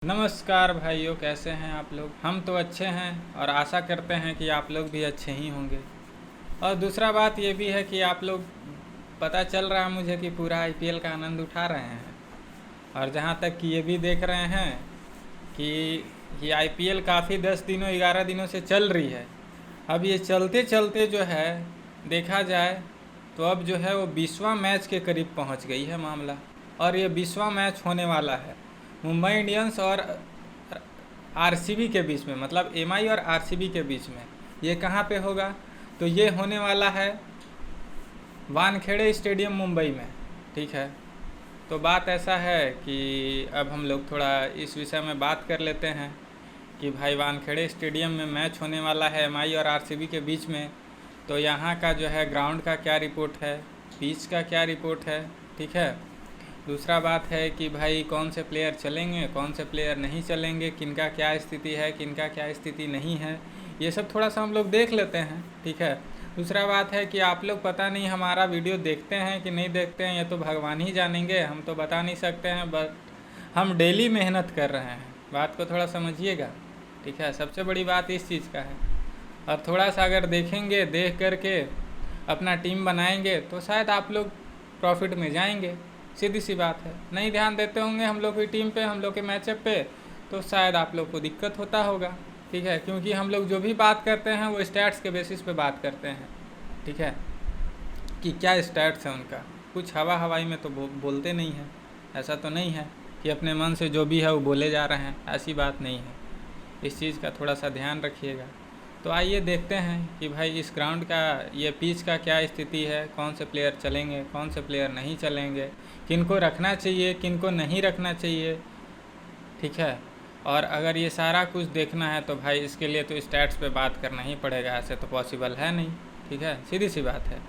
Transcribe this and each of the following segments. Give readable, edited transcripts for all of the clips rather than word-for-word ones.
नमस्कार भाइयों, कैसे हैं आप लोग। हम तो अच्छे हैं और आशा करते हैं कि आप लोग भी अच्छे ही होंगे। और दूसरा बात ये भी है कि आप लोग, पता चल रहा है मुझे कि पूरा आईपीएल का आनंद उठा रहे हैं। और जहाँ तक कि ये भी देख रहे हैं कि ये आईपीएल काफ़ी 10 दिनों 11 दिनों से चल रही है। अब ये चलते चलते जो है देखा जाए तो अब जो है वो 20वां मैच के करीब पहुँच गई है मामला। और ये 20वां मैच होने वाला है मुंबई इंडियंस और आरसीबी के बीच में, मतलब एमआई और आरसीबी के बीच में। ये कहाँ पे होगा? तो ये होने वाला है वानखेड़े स्टेडियम मुंबई में। ठीक है, तो बात ऐसा है कि अब हम लोग थोड़ा इस विषय में बात कर लेते हैं कि भाई वानखेड़े स्टेडियम में मैच होने वाला है एमआई और आरसीबी के बीच में। तो यहाँ का जो है ग्राउंड का क्या रिपोर्ट है, पिच का क्या रिपोर्ट है, ठीक है। दूसरा बात है कि भाई कौन से प्लेयर चलेंगे, कौन से प्लेयर नहीं चलेंगे, किनका क्या स्थिति है, किनका क्या स्थिति नहीं है, ये सब थोड़ा सा हम लोग देख लेते हैं। ठीक है। दूसरा बात है कि आप लोग पता नहीं हमारा वीडियो देखते हैं कि नहीं देखते हैं, ये तो भगवान ही जानेंगे, हम तो बता नहीं सकते हैं। बट हम डेली मेहनत कर रहे हैं, बात को थोड़ा समझिएगा। ठीक है, सबसे बड़ी बात इस चीज़ का है। और थोड़ा सा अगर देखेंगे, देख करके अपना टीम बनाएंगे तो शायद आप लोग प्रॉफिट में जाएंगे। सीधी सी बात है। नहीं ध्यान देते होंगे हम लोग की टीम पे, हम लोग के मैचअप पे, तो शायद आप लोग को दिक्कत होता होगा। ठीक है, क्योंकि हम लोग जो भी बात करते हैं वो स्टैट्स के बेसिस पे बात करते हैं। ठीक है, कि क्या स्टैट्स है उनका, कुछ हवा हवाई में तो बोलते नहीं हैं। ऐसा तो नहीं है कि अपने मन से जो भी है वो बोले जा रहे हैं, ऐसी बात नहीं है। इस चीज़ का थोड़ा सा ध्यान रखिएगा। तो आइए देखते हैं कि भाई इस ग्राउंड का, ये पिच का क्या स्थिति है, कौन से प्लेयर चलेंगे, कौन से प्लेयर नहीं चलेंगे, किनको रखना चाहिए, किनको नहीं रखना चाहिए। ठीक है, और अगर ये सारा कुछ देखना है तो भाई इसके लिए तो स्टैट्स पे बात करना ही पड़ेगा, ऐसे तो पॉसिबल है नहीं। ठीक है, सीधी सी बात है।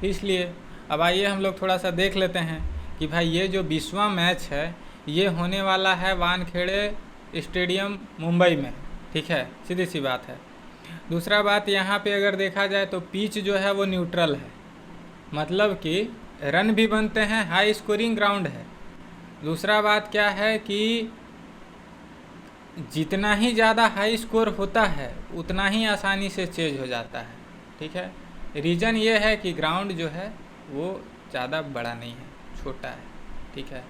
इसलिए अब आइए हम लोग थोड़ा सा देख लेते हैं कि भाई ये जो 20वां मैच है ये होने वाला है वानखेड़े स्टेडियम मुंबई में। ठीक है, सीधी सी बात है। दूसरा बात, यहाँ पे अगर देखा जाए तो पिच जो है वो न्यूट्रल है, मतलब कि रन भी बनते हैं, हाई स्कोरिंग ग्राउंड है। दूसरा बात क्या है कि जितना ही ज़्यादा हाई स्कोर होता है उतना ही आसानी से चेज हो जाता है। ठीक है, रीज़न ये है कि ग्राउंड जो है वो ज़्यादा बड़ा नहीं है, छोटा है। ठीक है,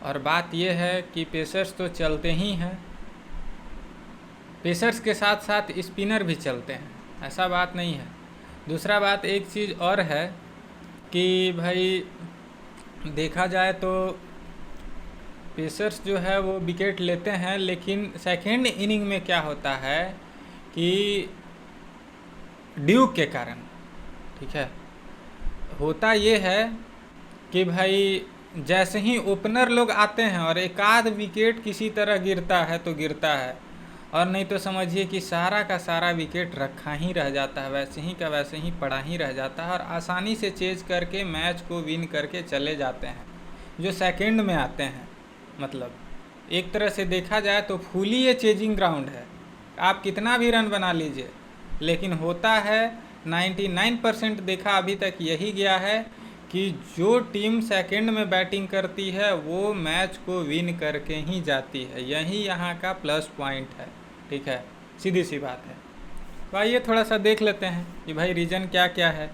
और बात ये है कि पेसर्स तो चलते ही हैं, पेसर्स के साथ साथ स्पिनर भी चलते हैं, ऐसा बात नहीं है। दूसरा बात एक चीज़ और है कि भाई देखा जाए तो पेसर्स जो है वो विकेट लेते हैं, लेकिन सेकेंड इनिंग में क्या होता है कि ड्यूक के कारण, ठीक है, होता ये है कि भाई जैसे ही ओपनर लोग आते हैं और एक आध विकेट किसी तरह गिरता है तो गिरता है, और नहीं तो समझिए कि सारा का सारा विकेट रखा ही रह जाता है, वैसे ही का वैसे ही पड़ा ही रह जाता है, और आसानी से चेज करके मैच को विन करके चले जाते हैं जो सेकंड में आते हैं। मतलब एक तरह से देखा जाए तो फुली ये चेजिंग ग्राउंड है, आप कितना भी रन बना लीजिए, लेकिन होता है 99% देखा अभी तक यही गया है कि जो टीम सेकंड में बैटिंग करती है वो मैच को विन करके ही जाती है। यही यहाँ का प्लस पॉइंट है। ठीक है, सीधी सी बात है। तो आइए थोड़ा सा देख लेते हैं कि भाई रीज़न क्या क्या है।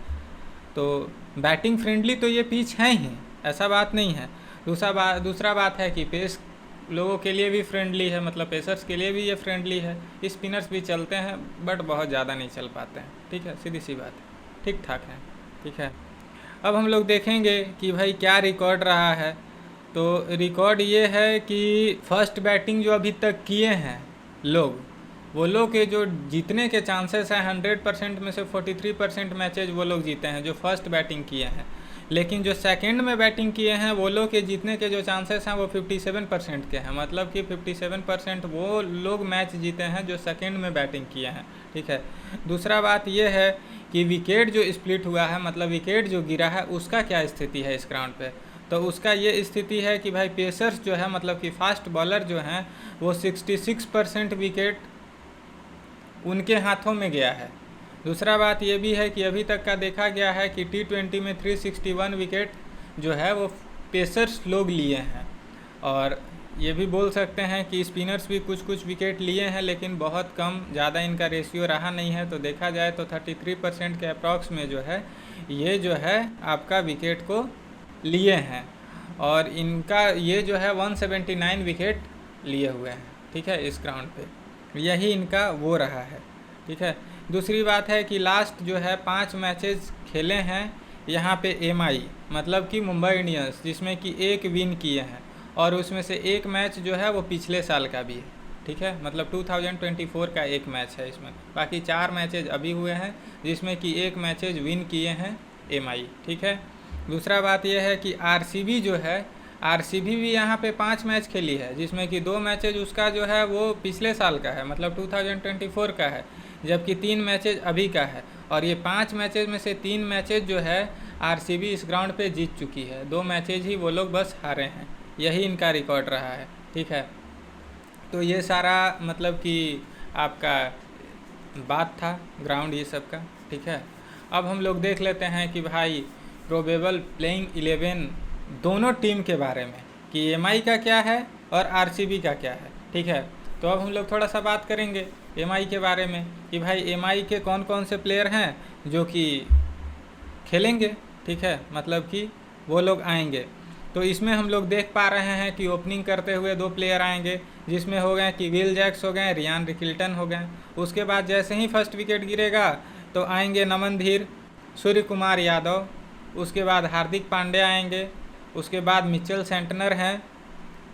तो बैटिंग फ्रेंडली तो ये पिच है ही, ऐसा बात नहीं है। दूसरा बात है कि पेस लोगों के लिए भी फ्रेंडली है, मतलब पेसर्स के लिए भी ये फ्रेंडली है। स्पिनर्स भी चलते हैं बट बहुत ज़्यादा नहीं चल पाते हैं। ठीक है, सीधी सी बात है, ठीक ठाक है। ठीक है, अब हम लोग देखेंगे कि भाई क्या रिकॉर्ड रहा है। तो रिकॉर्ड ये है कि फर्स्ट बैटिंग जो अभी तक किए हैं लोग, वो लोग के जो जीतने के चांसेस हैं 100% में से 43% मैचेज वो लोग जीते हैं जो फर्स्ट बैटिंग किए हैं। लेकिन जो सेकंड में बैटिंग किए हैं वो लोग के जीतने के जो चांसेस हैं वो 57% के हैं, मतलब कि 57% वो लोग मैच जीते हैं जो सेकंड में बैटिंग किए हैं। ठीक है, दूसरा बात ये है कि विकेट जो स्प्लिट हुआ है, मतलब विकेट जो गिरा है, उसका क्या स्थिति है इस ग्राउंड पे। तो उसका ये स्थिति है कि भाई पेसर्स जो है, मतलब कि फास्ट बॉलर जो हैं, वो 66% विकेट उनके हाथों में गया है। दूसरा बात ये भी है कि अभी तक का देखा गया है कि T20 में 361 विकेट जो है वो पेसर्स लोग लिए हैं, और ये भी बोल सकते हैं कि स्पिनर्स भी कुछ कुछ विकेट लिए हैं, लेकिन बहुत कम, ज़्यादा इनका रेशियो रहा नहीं है। तो देखा जाए तो 33% के अप्रॉक्स में जो है ये जो है आपका विकेट को लिए हैं, और इनका ये जो है 179 विकेट लिए हुए हैं, ठीक है, इस ग्राउंड पे। यही इनका वो रहा है, ठीक है। दूसरी बात है कि लास्ट जो है 5 मैचेस खेले हैं यहाँ पे एमआई, मतलब कि मुंबई इंडियंस, जिसमें कि 1 विन किए हैं, और उसमें से 1 मैच जो है वो पिछले साल का भी है, ठीक है, मतलब 2024 का 1 मैच है इसमें। बाकी 4 मैचेज अभी हुए हैं, जिसमें कि 1 मैचेज विन किए हैं एमआई, ठीक है। दूसरा बात यह है कि आरसीबी जो है, आरसीबी भी यहाँ पे 5 मैच खेली है, जिसमें कि 2 मैचेज उसका जो है वो पिछले साल का है, मतलब 2024 का है, जबकि 3 मैचेज अभी का है। और ये 5 मैचेज में से 3 मैचेज जो है आरसीबी इस ग्राउंड पे जीत चुकी है, 2 मैचेज ही वो लोग बस हारे हैं, यही इनका रिकॉर्ड रहा है, ठीक है। तो ये सारा मतलब कि आपका बात था ग्राउंड ये सब का, ठीक है। अब हम लोग देख लेते हैं कि भाई प्रोबेबल प्लेइंग 11 दोनों टीम के बारे में, कि एमआई का क्या है और आरसीबी का क्या है, ठीक है। तो अब हम लोग थोड़ा सा बात करेंगे एमआई के बारे में, कि भाई एमआई के कौन कौन से प्लेयर हैं जो कि खेलेंगे, ठीक है, मतलब कि वो लोग आएंगे। तो इसमें हम लोग देख पा रहे हैं कि ओपनिंग करते हुए 2 प्लेयर आएंगे, जिसमें हो गए कि विल जैक्स हो गए, रियान रिकिल्टन हो गए। उसके बाद जैसे ही फर्स्ट विकेट गिरेगा तो आएंगे नमन धीर, सूर्य कुमार यादव, उसके बाद हार्दिक पांड्या आएंगे, उसके बाद मिचेल सेंटनर हैं,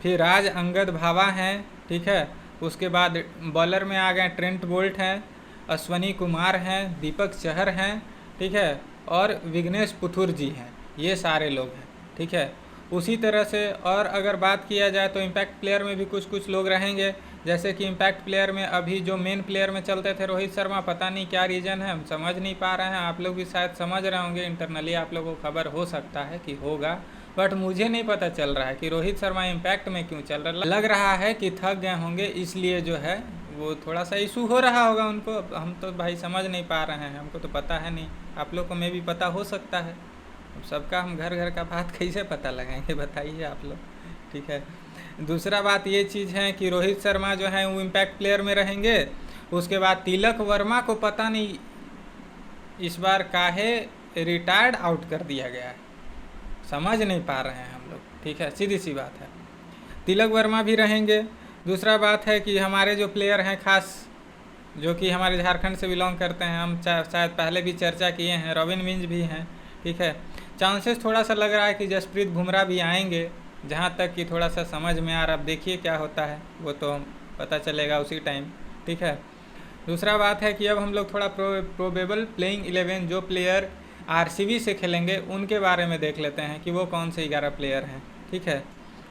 फिर राज अंगद भावा हैं, ठीक है। उसके बाद बॉलर में आ गए ट्रेंट बोल्ट हैं, अश्वनी कुमार हैं, दीपक चहर हैं, ठीक है, और विघ्नेश पुथुर जी हैं, ये सारे लोग हैं, ठीक है। उसी तरह से और अगर बात किया जाए तो इम्पैक्ट प्लेयर में भी कुछ कुछ लोग रहेंगे, जैसे कि इम्पैक्ट प्लेयर में अभी जो मेन प्लेयर में चलते थे रोहित शर्मा, पता नहीं क्या रीज़न है, हम समझ नहीं पा रहे हैं। आप लोग भी शायद समझ रहे होंगे, इंटरनली आप लोगों को खबर हो सकता है कि होगा, बट मुझे नहीं पता चल रहा है कि रोहित शर्मा इम्पैक्ट में क्यों चल रहा है। लग रहा है कि थक गए होंगे, इसलिए जो है वो थोड़ा सा इशू हो रहा होगा उनको। हम तो भाई समझ नहीं पा रहे हैं, हमको तो पता है नहीं, आप लोग को में भी पता हो सकता है। सबका हम घर घर का बात कैसे पता लगाएंगे, बताइए आप लोग, ठीक है। दूसरा बात ये चीज़ है कि रोहित शर्मा जो है वो इम्पैक्ट प्लेयर में रहेंगे। उसके बाद तिलक वर्मा को पता नहीं इस बार काहे रिटायर्ड आउट कर दिया गया है, समझ नहीं पा रहे हैं हम लोग, ठीक है, सीधी सी बात है। तिलक वर्मा भी रहेंगे। दूसरा बात है कि हमारे जो प्लेयर हैं खास, जो कि हमारे झारखंड से बिलोंग करते हैं, हम शायद पहले भी चर्चा किए हैं, रॉबिन मिंज भी हैं, ठीक है। चांसेस थोड़ा सा लग रहा है कि जसप्रीत बुमराह भी आएंगे, जहाँ तक कि थोड़ा सा समझ में आ रहा। अब देखिए क्या होता है, वो तो पता चलेगा उसी टाइम, ठीक है। दूसरा बात है कि अब हम लोग थोड़ा प्रोबेबल प्लेइंग 11 जो प्लेयर आरसीबी से खेलेंगे उनके बारे में देख लेते हैं कि वो कौन से 11 प्लेयर हैं, ठीक है।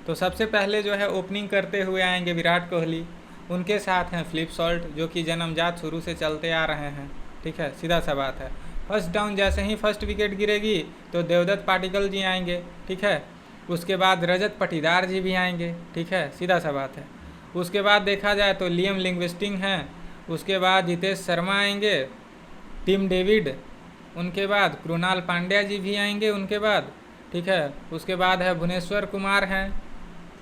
तो सबसे पहले जो है ओपनिंग करते हुए आएंगे विराट कोहली, उनके साथ हैं फिलिप सॉल्ट, जो कि जन्मजात शुरू से चलते आ रहे हैं, ठीक है, सीधा सा बात है। फर्स्ट डाउन जैसे ही फर्स्ट विकेट गिरेगी तो देवदत्त पाटिकल जी आएंगे, ठीक है। उसके बाद रजत पाटीदार जी भी आएंगे, ठीक है, सीधा सा बात है। उसके बाद देखा जाए तो लियम लिंग्विस्टिंग हैं, उसके बाद जितेश शर्मा आएंगे, टिम डेविड, उनके बाद कृणाल पांड्या जी भी आएंगे उनके बाद, ठीक है। उसके बाद है भुवनेश्वर कुमार हैं,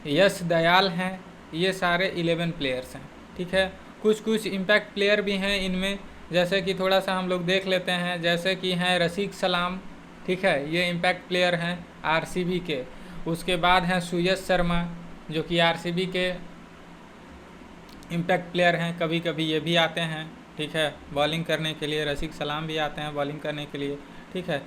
यश दयाल हैं, ये सारे 11 प्लेयर्स हैं, ठीक है। कुछ कुछ इम्पैक्ट प्लेयर भी हैं इनमें, जैसे कि थोड़ा सा हम लोग देख लेते हैं, जैसे कि हैं रशीक सलाम, ठीक है, ये इम्पैक्ट प्लेयर हैं आरसीबी के। उसके बाद हैं सुयश शर्मा, जो कि आरसीबी के इम्पैक्ट प्लेयर हैं, कभी कभी ये भी आते हैं, ठीक है, बॉलिंग करने के लिए। रशीक सलाम भी आते हैं बॉलिंग करने के लिए, ठीक है।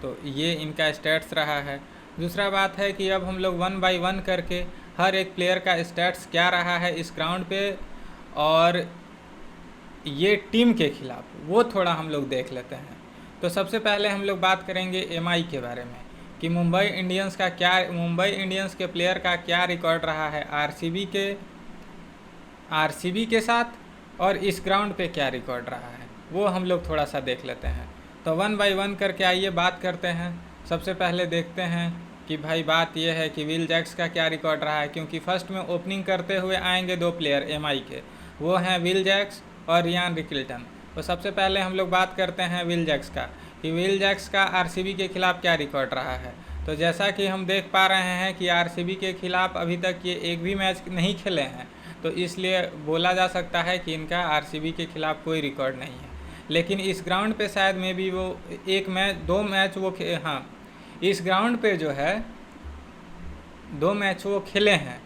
तो ये इनका स्टैट्स रहा है। दूसरा बात है कि अब हम लोग 1 बाय 1 करके हर एक प्लेयर का स्टैट्स क्या रहा है इस ग्राउंड पे, और ये टीम के खिलाफ, वो थोड़ा हम लोग देख लेते हैं। तो सबसे पहले हम लोग बात करेंगे एमआई के बारे में, कि मुंबई इंडियंस के प्लेयर का क्या रिकॉर्ड रहा है आरसीबी के साथ, और इस ग्राउंड पे क्या रिकॉर्ड रहा है, वो हम लोग थोड़ा सा देख लेते हैं। तो 1 बाय 1 करके आइए बात करते हैं। सबसे पहले देखते हैं कि भाई बात यह है कि विल जैक्स का क्या रिकॉर्ड रहा है, क्योंकि फर्स्ट में ओपनिंग करते हुए आएंगे 2 प्लेयर एमआई के, वो हैं विल जैक्स और रियान रिकिल्टन। तो सबसे पहले हम लोग बात करते हैं विल जैक्स का, कि विल जैक्स का आरसीबी के खिलाफ क्या रिकॉर्ड रहा है। तो जैसा कि हम देख पा रहे हैं कि आरसीबी के खिलाफ अभी तक ये एक भी मैच नहीं खेले हैं, तो इसलिए बोला जा सकता है कि इनका आरसीबी के खिलाफ कोई रिकॉर्ड नहीं है। लेकिन इस ग्राउंड पे शायद में भी वो एक मैच 2 मैच वो हाँ, इस ग्राउंड पे जो है 2 मैच वो खेले हैं।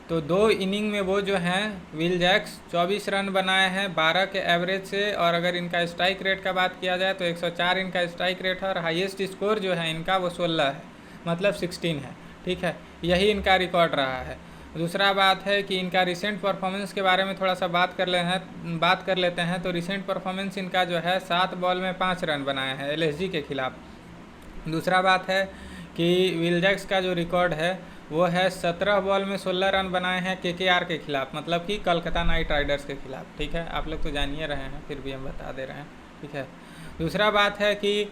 तो 2 इनिंग में वो जो हैं विल जैक्स 24 रन बनाए हैं 12 के एवरेज से, और अगर इनका स्ट्राइक रेट का बात किया जाए तो 104 इनका स्ट्राइक रेट है, और हाईएस्ट स्कोर जो है इनका वो 16 है, मतलब 16 है। ठीक है, यही इनका रिकॉर्ड रहा है। दूसरा बात है कि इनका रिसेंट परफॉर्मेंस के बारे में थोड़ा सा बात कर लेते हैं। तो रिसेंट परफॉर्मेंस इनका जो है 7 बॉल में 5 रन बनाए हैं एलएसजी के खिलाफ। दूसरा बात है कि विल जैक्स का जो रिकॉर्ड है वो है 17 बॉल में 16 रन बनाए हैं केकेआर के खिलाफ, मतलब कि कलकत्ता नाइट राइडर्स के खिलाफ। ठीक है, आप लोग तो जान ही रहे हैं, फिर भी हम बता दे रहे हैं। ठीक है, दूसरा बात है कि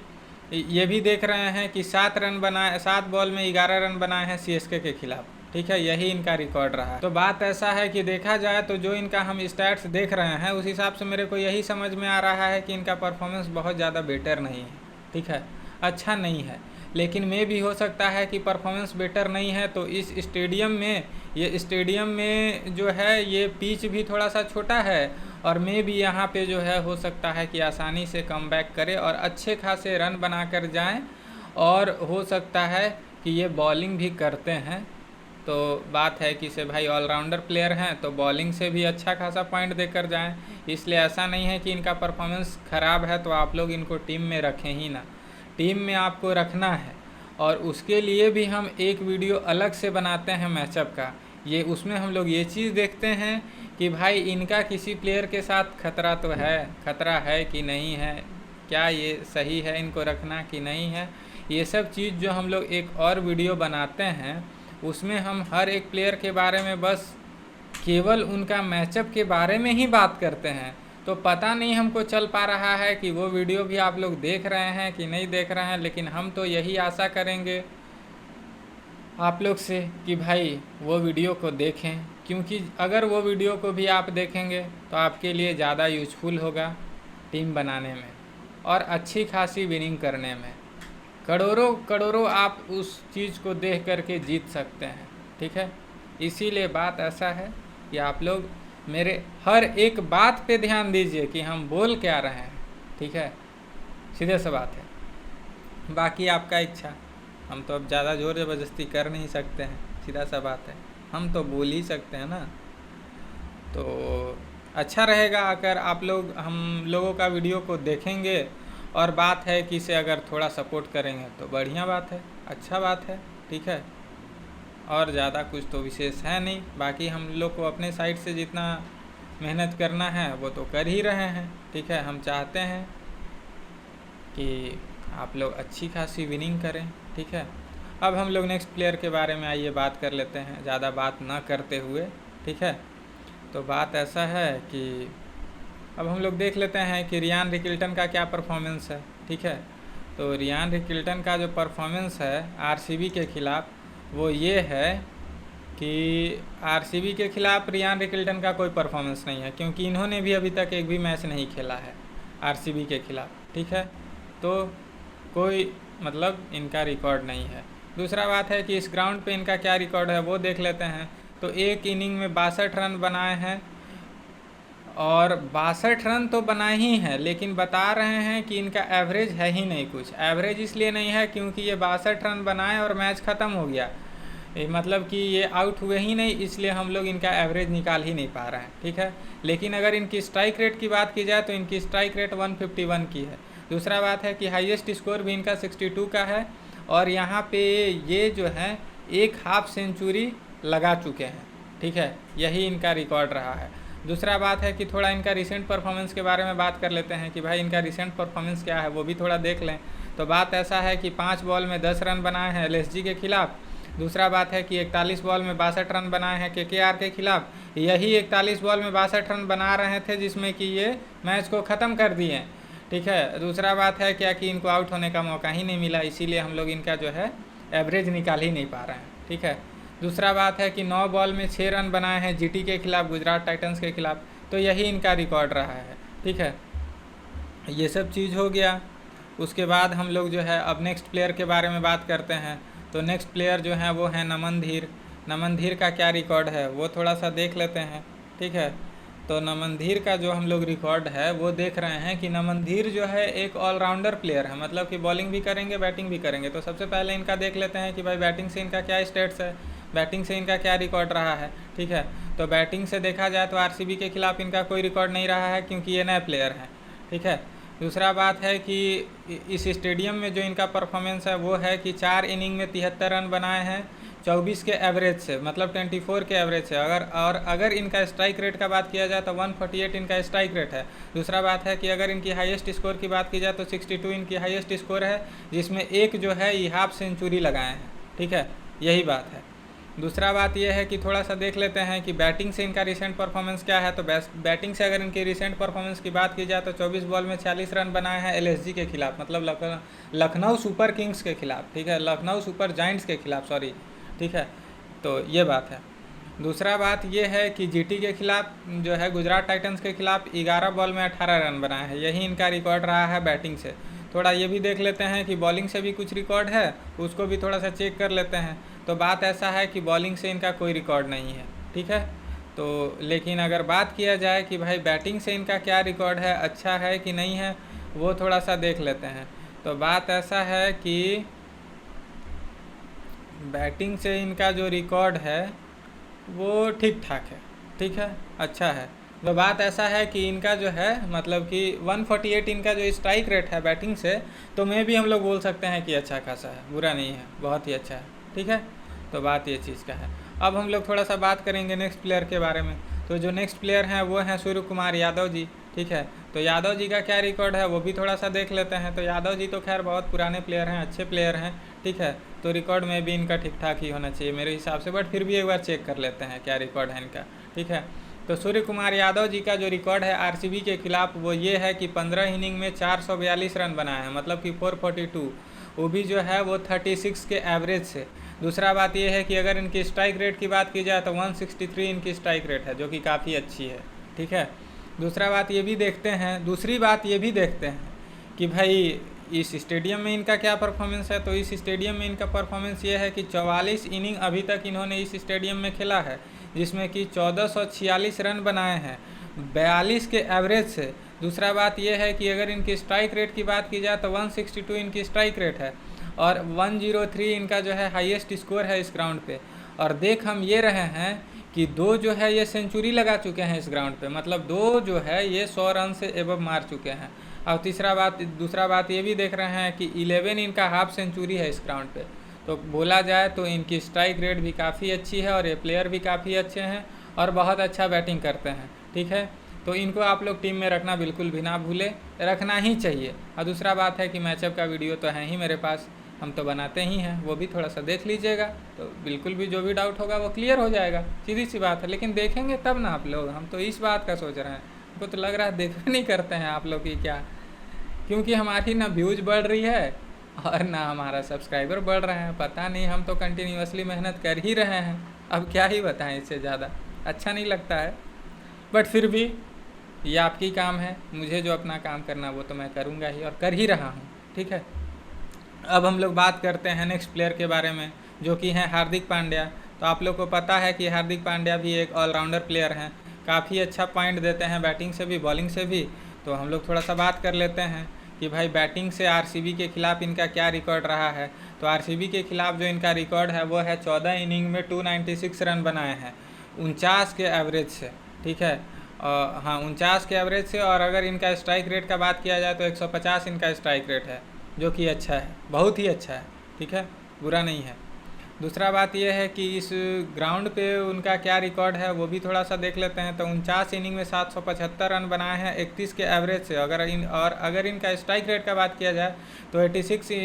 ये भी देख रहे हैं कि 7 बॉल में 11 रन बनाए हैं सीएसके के खिलाफ। ठीक है, यही इनका रिकॉर्ड रहा है। तो बात ऐसा है कि देखा जाए तो जो इनका हम स्टैट्स देख रहे हैं उस हिसाब से मेरे को यही समझ में आ रहा है कि इनका परफॉर्मेंस बहुत ज़्यादा बेटर नहीं है। ठीक है, अच्छा नहीं है, लेकिन में भी हो सकता है कि परफॉर्मेंस बेटर नहीं है तो इस स्टेडियम में जो है ये पिच भी थोड़ा सा छोटा है, और में भी यहाँ पे जो है हो सकता है कि आसानी से कमबैक करे और अच्छे खासे रन बनाकर जाएं, और हो सकता है कि ये बॉलिंग भी करते हैं। तो बात है कि से भाई ऑलराउंडर प्लेयर हैं तो बॉलिंग से भी अच्छा खासा पॉइंट देकर जाएं, इसलिए ऐसा नहीं है कि इनका परफॉर्मेंस ख़राब है तो आप लोग इनको टीम में रखें ही ना। टीम में आपको रखना है, और उसके लिए भी हम एक वीडियो अलग से बनाते हैं मैचअप का। ये उसमें हम लोग ये चीज़ देखते हैं कि भाई इनका किसी प्लेयर के साथ खतरा है कि नहीं है, क्या ये सही है इनको रखना कि नहीं है। ये सब चीज़ जो हम लोग एक और वीडियो बनाते हैं उसमें हम हर एक प्लेयर के बारे में बस केवल उनका मैचअप के बारे में ही बात करते हैं। तो पता नहीं हमको चल पा रहा है कि वो वीडियो भी आप लोग देख रहे हैं कि नहीं देख रहे हैं, लेकिन हम तो यही आशा करेंगे आप लोग से कि भाई वो वीडियो को देखें, क्योंकि अगर वो वीडियो को भी आप देखेंगे तो आपके लिए ज़्यादा यूजफुल होगा टीम बनाने में और अच्छी खासी विनिंग करने में। करोड़ों आप उस चीज़ को देख करके जीत सकते हैं। ठीक है, इसीलिए बात ऐसा है कि आप लोग मेरे हर एक बात पे ध्यान दीजिए कि हम बोल क्या रहे हैं। ठीक है, सीधे सा बात है, बाकी आपका इच्छा। हम तो अब ज़्यादा ज़ोर ज़बरदस्ती कर नहीं सकते हैं, सीधा सा बात है, हम तो बोल ही सकते हैं ना। तो अच्छा रहेगा अगर आप लोग हम लोगों का वीडियो को देखेंगे, और बात है कि इसे अगर थोड़ा सपोर्ट करेंगे तो बढ़िया बात है, अच्छा बात है। ठीक है, और ज़्यादा कुछ तो विशेष है नहीं। बाकी हम लोग को अपने साइड से जितना मेहनत करना है वो तो कर ही रहे हैं। ठीक है, हम चाहते हैं कि आप लोग अच्छी खासी विनिंग करें। ठीक है, अब हम लोग नेक्स्ट प्लेयर के बारे में आइए बात कर लेते हैं, ज़्यादा बात ना करते हुए। ठीक है, तो बात ऐसा है कि अब हम लोग देख लेते हैं कि रियान रिकिल्टन का क्या परफॉर्मेंस है। ठीक है, तो रियान रिकिल्टन का जो परफॉर्मेंस है आरसीबी के ख़िलाफ़ वो ये है कि आरसीबी के ख़िलाफ़ रियान रिकिल्टन का कोई परफॉर्मेंस नहीं है, क्योंकि इन्होंने भी अभी तक एक भी मैच नहीं खेला है आरसीबी के ख़िलाफ़। ठीक है, तो कोई मतलब इनका रिकॉर्ड नहीं है। दूसरा बात है कि इस ग्राउंड पे इनका क्या रिकॉर्ड है वो देख लेते हैं। तो एक इनिंग में 62 रन बनाए हैं, और 62 रन तो बनाए ही हैं, लेकिन बता रहे हैं कि इनका एवरेज है ही नहीं कुछ। एवरेज इसलिए नहीं है क्योंकि ये 62 रन बनाए और मैच ख़त्म हो गया, मतलब कि ये आउट हुए ही नहीं, इसलिए हम लोग इनका एवरेज निकाल ही नहीं पा रहे हैं। ठीक है, लेकिन अगर इनकी स्ट्राइक रेट की बात की जाए तो इनकी स्ट्राइक रेट 151 की है। दूसरा बात है कि हाईएस्ट स्कोर भी इनका 62 का है, और यहाँ पे ये जो है एक हाफ सेंचुरी लगा चुके हैं। ठीक है, यही इनका रिकॉर्ड रहा है। दूसरा बात है कि थोड़ा इनका रिसेंट परफॉर्मेंस के बारे में बात कर लेते हैं कि भाई इनका रिसेंट परफॉर्मेंस क्या है वो भी थोड़ा देख लें। तो बात ऐसा है कि 5 बॉल में 10 रन बनाए हैं एलएसजी के खिलाफ। दूसरा बात है कि 41 बॉल में 62 रन बनाए हैं केकेआर के खिलाफ। यही 41 बॉल में 62 रन बना रहे थे जिसमें कि ये मैच को ख़त्म कर दिए। ठीक है, दूसरा बात है क्या कि इनको आउट होने का मौका ही नहीं मिला, इसीलिए हम लोग इनका जो है एवरेज निकाल ही नहीं पा रहे हैं। ठीक है, दूसरा बात है कि 9 बॉल में 6 रन बनाए हैं जीटी के खिलाफ, गुजरात टाइटंस के खिलाफ, तो यही इनका रिकॉर्ड रहा है। ठीक है, ये सब चीज़ हो गया। उसके बाद हम लोग जो है अब नेक्स्ट प्लेयर के बारे में बात करते हैं। तो नेक्स्ट प्लेयर जो है वो है नमन धीर। नमन धीर का क्या रिकॉर्ड है वो थोड़ा सा देख लेते हैं, ठीक है। तो नमन धीर का जो हम लोग रिकॉर्ड है वो देख रहे हैं कि नमन धीर जो है एक ऑलराउंडर प्लेयर है, मतलब कि बॉलिंग भी करेंगे बैटिंग भी करेंगे। तो सबसे पहले इनका देख लेते हैं कि भाई बैटिंग से इनका क्या स्टेट्स है, बैटिंग से इनका क्या रिकॉर्ड रहा है, ठीक है। तो बैटिंग से देखा जाए तो आरसीबी के खिलाफ इनका कोई रिकॉर्ड नहीं रहा है, क्योंकि ये नए प्लेयर हैं, ठीक है। दूसरा बात है कि इस स्टेडियम में जो इनका परफॉर्मेंस है वो है कि 4 इनिंग में 73 रन बनाए हैं 24 के एवरेज से, मतलब 24 के एवरेज से। अगर इनका स्ट्राइक रेट का बात किया जाए तो 148 इनका स्ट्राइक रेट है। दूसरा बात है कि अगर इनकी हाईएस्ट स्कोर की बात की जाए तो 62 इनकी हाईएस्ट स्कोर है, जिसमें एक जो है ये हाफ सेंचुरी लगाए हैं, ठीक है। यही बात है। दूसरा बात यह है कि थोड़ा सा देख लेते हैं कि बैटिंग से इनका रिसेंट परफॉर्मेंस क्या है। तो बैटिंग से अगर इनकी रिसेंट परफॉर्मेंस की बात की जाए तो 24 बॉल में 40 रन बनाए हैं एलएसजी के खिलाफ, मतलब लखनऊ सुपर किंग्स के खिलाफ, ठीक है, लखनऊ सुपर जायंट्स के खिलाफ, सॉरी, ठीक है। तो ये बात है। दूसरा बात ये है कि जीटी के खिलाफ जो है गुजरात टाइटंस के खिलाफ 11 बॉल में 18 रन बनाए हैं, यही इनका रिकॉर्ड रहा है बैटिंग से। थोड़ा ये भी देख लेते हैं कि बॉलिंग से भी कुछ रिकॉर्ड है, उसको भी थोड़ा सा चेक कर लेते हैं। तो बात ऐसा है कि बॉलिंग से इनका कोई रिकॉर्ड नहीं है, ठीक है। तो लेकिन अगर बात किया जाए कि भाई बैटिंग से इनका क्या रिकॉर्ड है, अच्छा है कि नहीं है, वो थोड़ा सा देख लेते हैं। तो बात ऐसा है कि बैटिंग से इनका जो रिकॉर्ड है वो ठीक ठाक है, ठीक है, अच्छा है। तो बात ऐसा है कि इनका जो है मतलब कि 148 इनका जो स्ट्राइक रेट है बैटिंग से, तो मैं भी हम लोग बोल सकते हैं कि अच्छा खासा है, बुरा नहीं है, बहुत ही अच्छा है, ठीक है। तो बात ये चीज़ का है। अब हम लोग थोड़ा सा बात करेंगे नेक्स्ट प्लेयर के बारे में। तो जो नेक्स्ट प्लेयर हैं वो हैं सूर्य कुमार यादव जी, ठीक है। तो यादव जी का क्या रिकॉर्ड है वो भी थोड़ा सा देख लेते हैं। तो यादव जी तो खैर बहुत पुराने प्लेयर हैं, अच्छे प्लेयर हैं, ठीक है। तो रिकॉर्ड में भी इनका ठीक ठाक ही होना चाहिए मेरे हिसाब से, बट फिर भी एक बार चेक कर लेते हैं क्या रिकॉर्ड है इनका, ठीक है। तो सूर्य कुमार यादव जी का जो रिकॉर्ड है आरसीबी के खिलाफ वो ये है कि 15 इनिंग में 442 रन बनाए हैं, मतलब कि 442, वो भी जो है वो 36 के एवरेज से। दूसरा बात ये है कि अगर इनकी स्ट्राइक रेट की बात की जाए तो 163 इनकी स्ट्राइक रेट है, जो कि काफ़ी अच्छी है, ठीक है। दूसरी बात ये भी देखते हैं कि भाई इस स्टेडियम में इनका क्या परफॉर्मेंस है। तो इस स्टेडियम में इनका परफॉर्मेंस ये है कि 44 इनिंग अभी तक इन्होंने इस स्टेडियम में खेला है, जिसमें कि 1446 रन बनाए हैं 42 के एवरेज से। दूसरा बात यह है कि अगर इनकी स्ट्राइक रेट की बात की जाए तो 162 इनकी स्ट्राइक रेट है और 103 इनका जो है हाईएस्ट स्कोर है इस ग्राउंड पे। और देख हम ये रहे हैं कि 2 जो है ये सेंचुरी लगा चुके हैं इस ग्राउंड पे, मतलब 2 जो है ये 100 रन से एबव मार चुके हैं। और दूसरा बात ये भी देख रहे हैं कि 11 इनका हाफ सेंचुरी है इस ग्राउंड पे। तो बोला जाए तो इनकी स्ट्राइक रेट भी काफ़ी अच्छी है और ये प्लेयर भी काफ़ी अच्छे हैं और बहुत अच्छा बैटिंग करते हैं, ठीक है। तो इनको आप लोग टीम में रखना बिल्कुल भी ना भूले, रखना ही चाहिए। और दूसरा बात है कि मैचअप का वीडियो तो है ही मेरे पास, हम तो बनाते ही हैं, वो भी थोड़ा सा देख लीजिएगा, तो बिल्कुल भी जो भी डाउट होगा वो क्लियर हो जाएगा, सीधी सी बात है। लेकिन देखेंगे तब ना आप लोग, हम तो इस बात का सोच रहे हैं। हमको तो लग रहा है देखते नहीं करते हैं आप लोग की क्या, क्योंकि हमारी ना व्यूज़ बढ़ रही है और ना हमारा सब्सक्राइबर बढ़ रहे हैं। पता नहीं, हम तो कंटिन्यूअसली मेहनत कर ही रहे हैं, अब क्या ही बताएं इससे ज़्यादा। अच्छा नहीं लगता है, बट फिर भी ये आपकी काम है, मुझे जो अपना काम करना वो तो मैं करूँगा ही और कर ही रहा हूँ, ठीक है। अब हम लोग बात करते हैं नेक्स्ट प्लेयर के बारे में, जो कि हैं हार्दिक पांड्या। तो आप लोग को पता है कि हार्दिक पांड्या भी एक ऑलराउंडर प्लेयर हैं, काफ़ी अच्छा पॉइंट देते हैं बैटिंग से भी बॉलिंग से भी। तो हम लोग थोड़ा सा बात कर लेते हैं कि भाई बैटिंग से आरसीबी के खिलाफ इनका क्या रिकॉर्ड रहा है। तो आरसीबी के खिलाफ जो इनका रिकॉर्ड है वो है 14 इनिंग में 296 रन बनाए हैं 49 के एवरेज से, ठीक है। हाँ, 49 के एवरेज से। और अगर इनका स्ट्राइक रेट का बात किया जाए तो 150 इनका स्ट्राइक रेट है, जो कि अच्छा है, बहुत ही अच्छा है, ठीक है, बुरा नहीं है। दूसरा बात यह है कि इस ग्राउंड पे उनका क्या रिकॉर्ड है वो भी थोड़ा सा देख लेते हैं। तो 49 इनिंग में 775 रन बनाए हैं 31 के एवरेज से। अगर इनका स्ट्राइक रेट का बात किया जाए तो 86,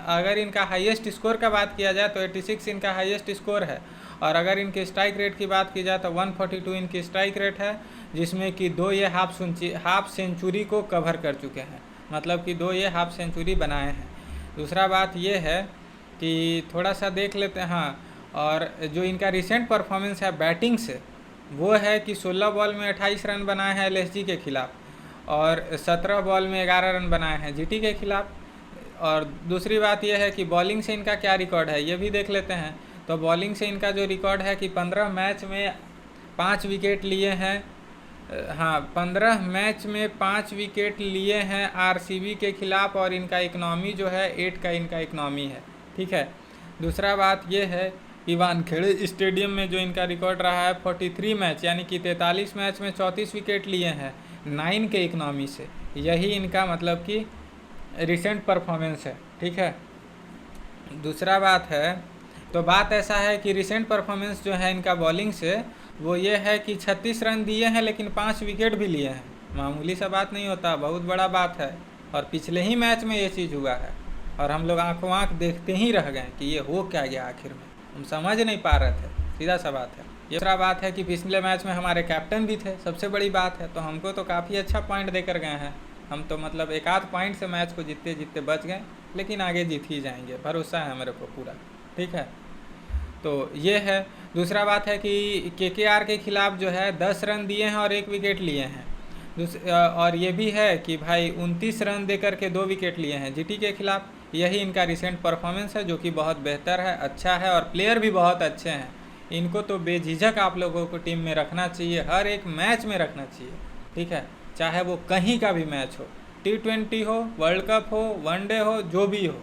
अगर इनका हाईएस्ट स्कोर का बात किया जाए तो 86 इनका हाईएस्ट स्कोर है। और अगर इनके स्ट्राइक रेट की बात की जाए तो 142 इनकी स्ट्राइक रेट है, जिसमें कि 2 ये हाफ सेंचुरी को कवर कर चुके हैं, मतलब कि 2 ये हाफ सेंचुरी बनाए हैं। दूसरा बात ये है कि थोड़ा सा देख लेते हैं, हाँ, और जो इनका रिसेंट परफॉर्मेंस है बैटिंग से वो है कि 16 बॉल में 28 रन बनाए हैं एलएसजी के खिलाफ और 17 बॉल में 11 रन बनाए हैं जीटी के खिलाफ। और दूसरी बात यह है कि बॉलिंग से इनका क्या रिकॉर्ड है ये भी देख लेते हैं। तो बॉलिंग से इनका जो रिकॉर्ड है कि 15 मैच में 5 विकेट लिए हैं। हाँ, 15 मैच में 5 विकेट लिए हैं आरसीबी के खिलाफ, और इनका इकनॉमी जो है 8 का इनका इकनॉमी है। ठीक है। दूसरा बात ये है कि वानखेड़े स्टेडियम में जो इनका रिकॉर्ड रहा है 43 मैच, यानी कि 43 मैच में 34 विकेट लिए हैं 9 के इकनॉमी से। यही इनका मतलब कि रिसेंट परफॉर्मेंस है। ठीक है। दूसरा बात है, तो बात ऐसा है कि रिसेंट परफॉर्मेंस जो है इनका बॉलिंग से वो ये है कि 36 रन दिए हैं लेकिन 5 विकेट भी लिए हैं। मामूली सा बात नहीं होता, बहुत बड़ा बात है। और पिछले ही मैच में ये चीज़ हुआ है और हम लोग आंखों आंख देखते ही रह गए कि ये हो क्या गया आखिर में, हम समझ नहीं पा रहे थे। सीधा सा बात है। दूसरा बात है कि पिछले मैच में हमारे कैप्टन भी थे, सबसे बड़ी बात है। तो हमको तो काफ़ी अच्छा पॉइंट देकर गए हैं। हम तो मतलब एक आध पॉइंट से मैच को जीतते जीतते बच गए, लेकिन आगे जीत ही जाएंगे, भरोसा है मेरे को पूरा। ठीक है। तो ये है। दूसरा बात है कि केकेआर के खिलाफ जो है 10 रन दिए हैं और 1 विकेट लिए हैं। और ये भी है कि भाई 29 रन देकर के 2 विकेट लिए हैं जीटी के खिलाफ। यही इनका रिसेंट परफॉर्मेंस है, जो कि बहुत बेहतर है, अच्छा है, और प्लेयर भी बहुत अच्छे हैं। इनको तो बेझिझक आप लोगों को टीम में रखना चाहिए, हर एक मैच में रखना चाहिए। ठीक है। चाहे वो कहीं का भी मैच हो, T20 हो, वर्ल्ड कप हो, वनडे हो, जो भी हो,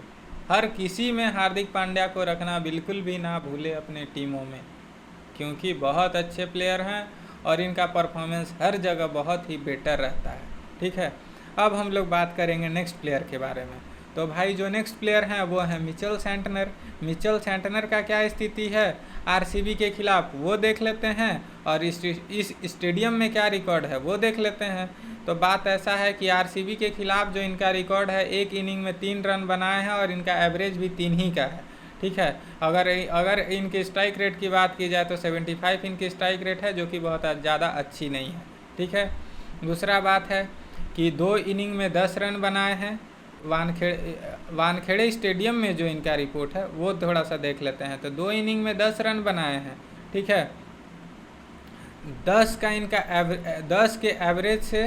हर किसी में हार्दिक पांड्या को रखना बिल्कुल भी ना भूले अपने टीमों में, क्योंकि बहुत अच्छे प्लेयर हैं और इनका परफॉर्मेंस हर जगह बहुत ही बेटर रहता है। ठीक है। अब हम लोग बात करेंगे नेक्स्ट प्लेयर के बारे में। तो भाई जो नेक्स्ट प्लेयर हैं वो है मिचेल सेंटनर। मिचेल सेंटनर का क्या स्थिति है आरसीबी के खिलाफ वो देख लेते हैं, और इस स्टेडियम में क्या रिकॉर्ड है वो देख लेते हैं। तो बात ऐसा है कि आरसीबी के खिलाफ जो इनका रिकॉर्ड है, एक इनिंग में 3 रन बनाए हैं और इनका एवरेज भी 3 ही का है। ठीक है। अगर इनके स्ट्राइक रेट की बात की जाए तो 75 इनकी स्ट्राइक रेट है, जो कि बहुत ज़्यादा अच्छी नहीं है। ठीक है। दूसरा बात है कि 2 इनिंग में 10 रन बनाए हैं। वानखेड़े स्टेडियम में जो इनका रिपोर्ट है वो थोड़ा सा देख लेते हैं। तो 2 इनिंग में 10 रन बनाए हैं। ठीक है। 10 के एवरेज से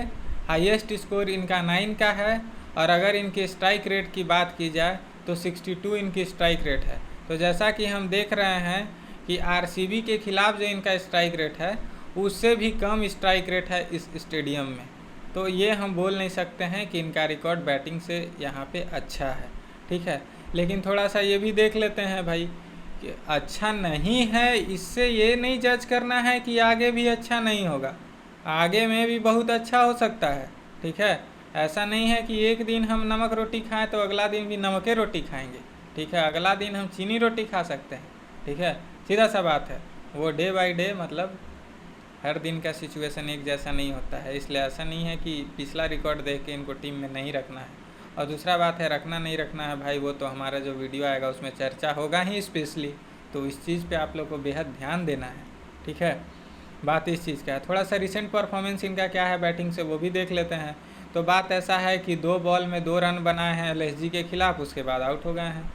हाईएस्ट स्कोर इनका 9 का है, और अगर इनके स्ट्राइक रेट की बात की जाए तो 62 इनकी स्ट्राइक रेट है। तो जैसा कि हम देख रहे हैं कि आरसीबी के खिलाफ जो इनका स्ट्राइक रेट है उससे भी कम स्ट्राइक रेट है इस स्टेडियम में। तो ये हम बोल नहीं सकते हैं कि इनका रिकॉर्ड बैटिंग से यहाँ पे अच्छा है। ठीक है। लेकिन थोड़ा सा ये भी देख लेते हैं भाई कि अच्छा नहीं है, इससे ये नहीं जज करना है कि आगे भी अच्छा नहीं होगा। आगे में भी बहुत अच्छा हो सकता है। ठीक है। ऐसा नहीं है कि एक दिन हम नमक रोटी खाएं तो अगला दिन भी नमके रोटी खाएंगे। ठीक है। अगला दिन हम चीनी रोटी खा सकते हैं। ठीक है। सीधा सा बात है। वो डे बाय डे, मतलब हर दिन का सिचुएशन एक जैसा नहीं होता है। इसलिए ऐसा नहीं है कि पिछला रिकॉर्ड देख के इनको टीम में नहीं रखना है। और दूसरा बात है, रखना नहीं रखना है भाई, वो तो हमारा जो वीडियो आएगा उसमें चर्चा होगा ही स्पेशली। तो इस चीज़ पे आप लोग को बेहद ध्यान देना है। ठीक है। बात इस चीज़ का है। थोड़ा सा रिसेंट परफॉर्मेंस इनका क्या है बैटिंग से वो भी देख लेते हैं। तो बात ऐसा है कि 2 बॉल में 2 रन बनाए हैं एलएसजी के खिलाफ, उसके बाद आउट हो गए हैं।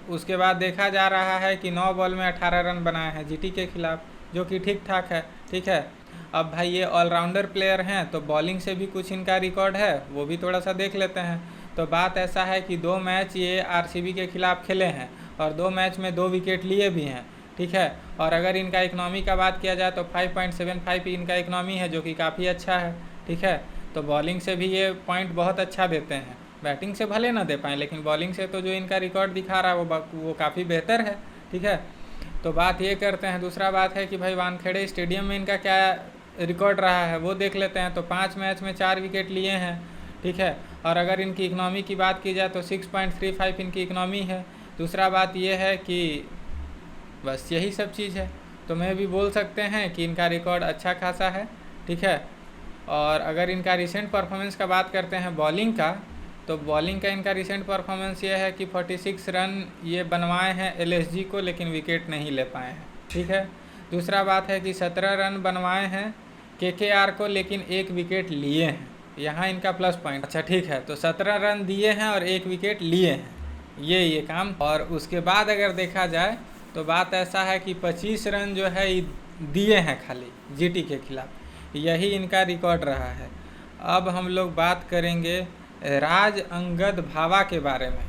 उसके बाद देखा जा रहा है कि 9 बॉल में 18 रन बनाए हैं जीटी के खिलाफ, जो कि ठीक ठाक है। ठीक है। अब भाई ये ऑलराउंडर प्लेयर हैं, तो बॉलिंग से भी कुछ इनका रिकॉर्ड है, वो भी थोड़ा सा देख लेते हैं। तो बात ऐसा है कि 2 मैच ये आरसीबी के खिलाफ खेले हैं और 2 मैच में 2 विकेट लिए भी हैं। ठीक है। और अगर इनका इकनॉमी का बात किया जाए तो 5.75 इनका इकनॉमी है, जो कि काफ़ी अच्छा है। ठीक है। तो बॉलिंग से भी ये पॉइंट बहुत अच्छा देते हैं। बैटिंग से भले ना दे पाएँ, लेकिन बॉलिंग से तो जो इनका रिकॉर्ड दिखा रहा है वो काफ़ी बेहतर है। ठीक है। तो बात ये करते हैं। दूसरा बात है कि भाई वानखेड़े स्टेडियम में इनका क्या रिकॉर्ड रहा है वो देख लेते हैं। तो 5 मैच में 4 विकेट लिए हैं। ठीक है। और अगर इनकी इकनॉमी की बात की जाए तो 6.35 इनकी इकनॉमी है। दूसरा बात ये है कि बस यही सब चीज़ है। तो मैं भी बोल सकते हैं कि इनका रिकॉर्ड अच्छा खासा है। ठीक है। और अगर इनका रिसेंट परफॉर्मेंस का बात करते हैं बॉलिंग का, तो बॉलिंग का इनका रिसेंट परफॉर्मेंस ये है कि 46 रन ये बनवाए हैं एलएसजी को, लेकिन विकेट नहीं ले पाए हैं। ठीक है। दूसरा बात है कि 17 रन बनवाए हैं केकेआर को, लेकिन 1 विकेट लिए हैं। यहाँ इनका प्लस पॉइंट। अच्छा ठीक है। तो 17 रन दिए हैं और 1 विकेट लिए हैं, ये काम। और उसके बाद अगर देखा जाए तो बात ऐसा है कि 25 रन जो है दिए हैं खाली जीटी के खिलाफ, यही इनका रिकॉर्ड रहा है। अब हम लोग बात करेंगे राज अंगद भावा के बारे में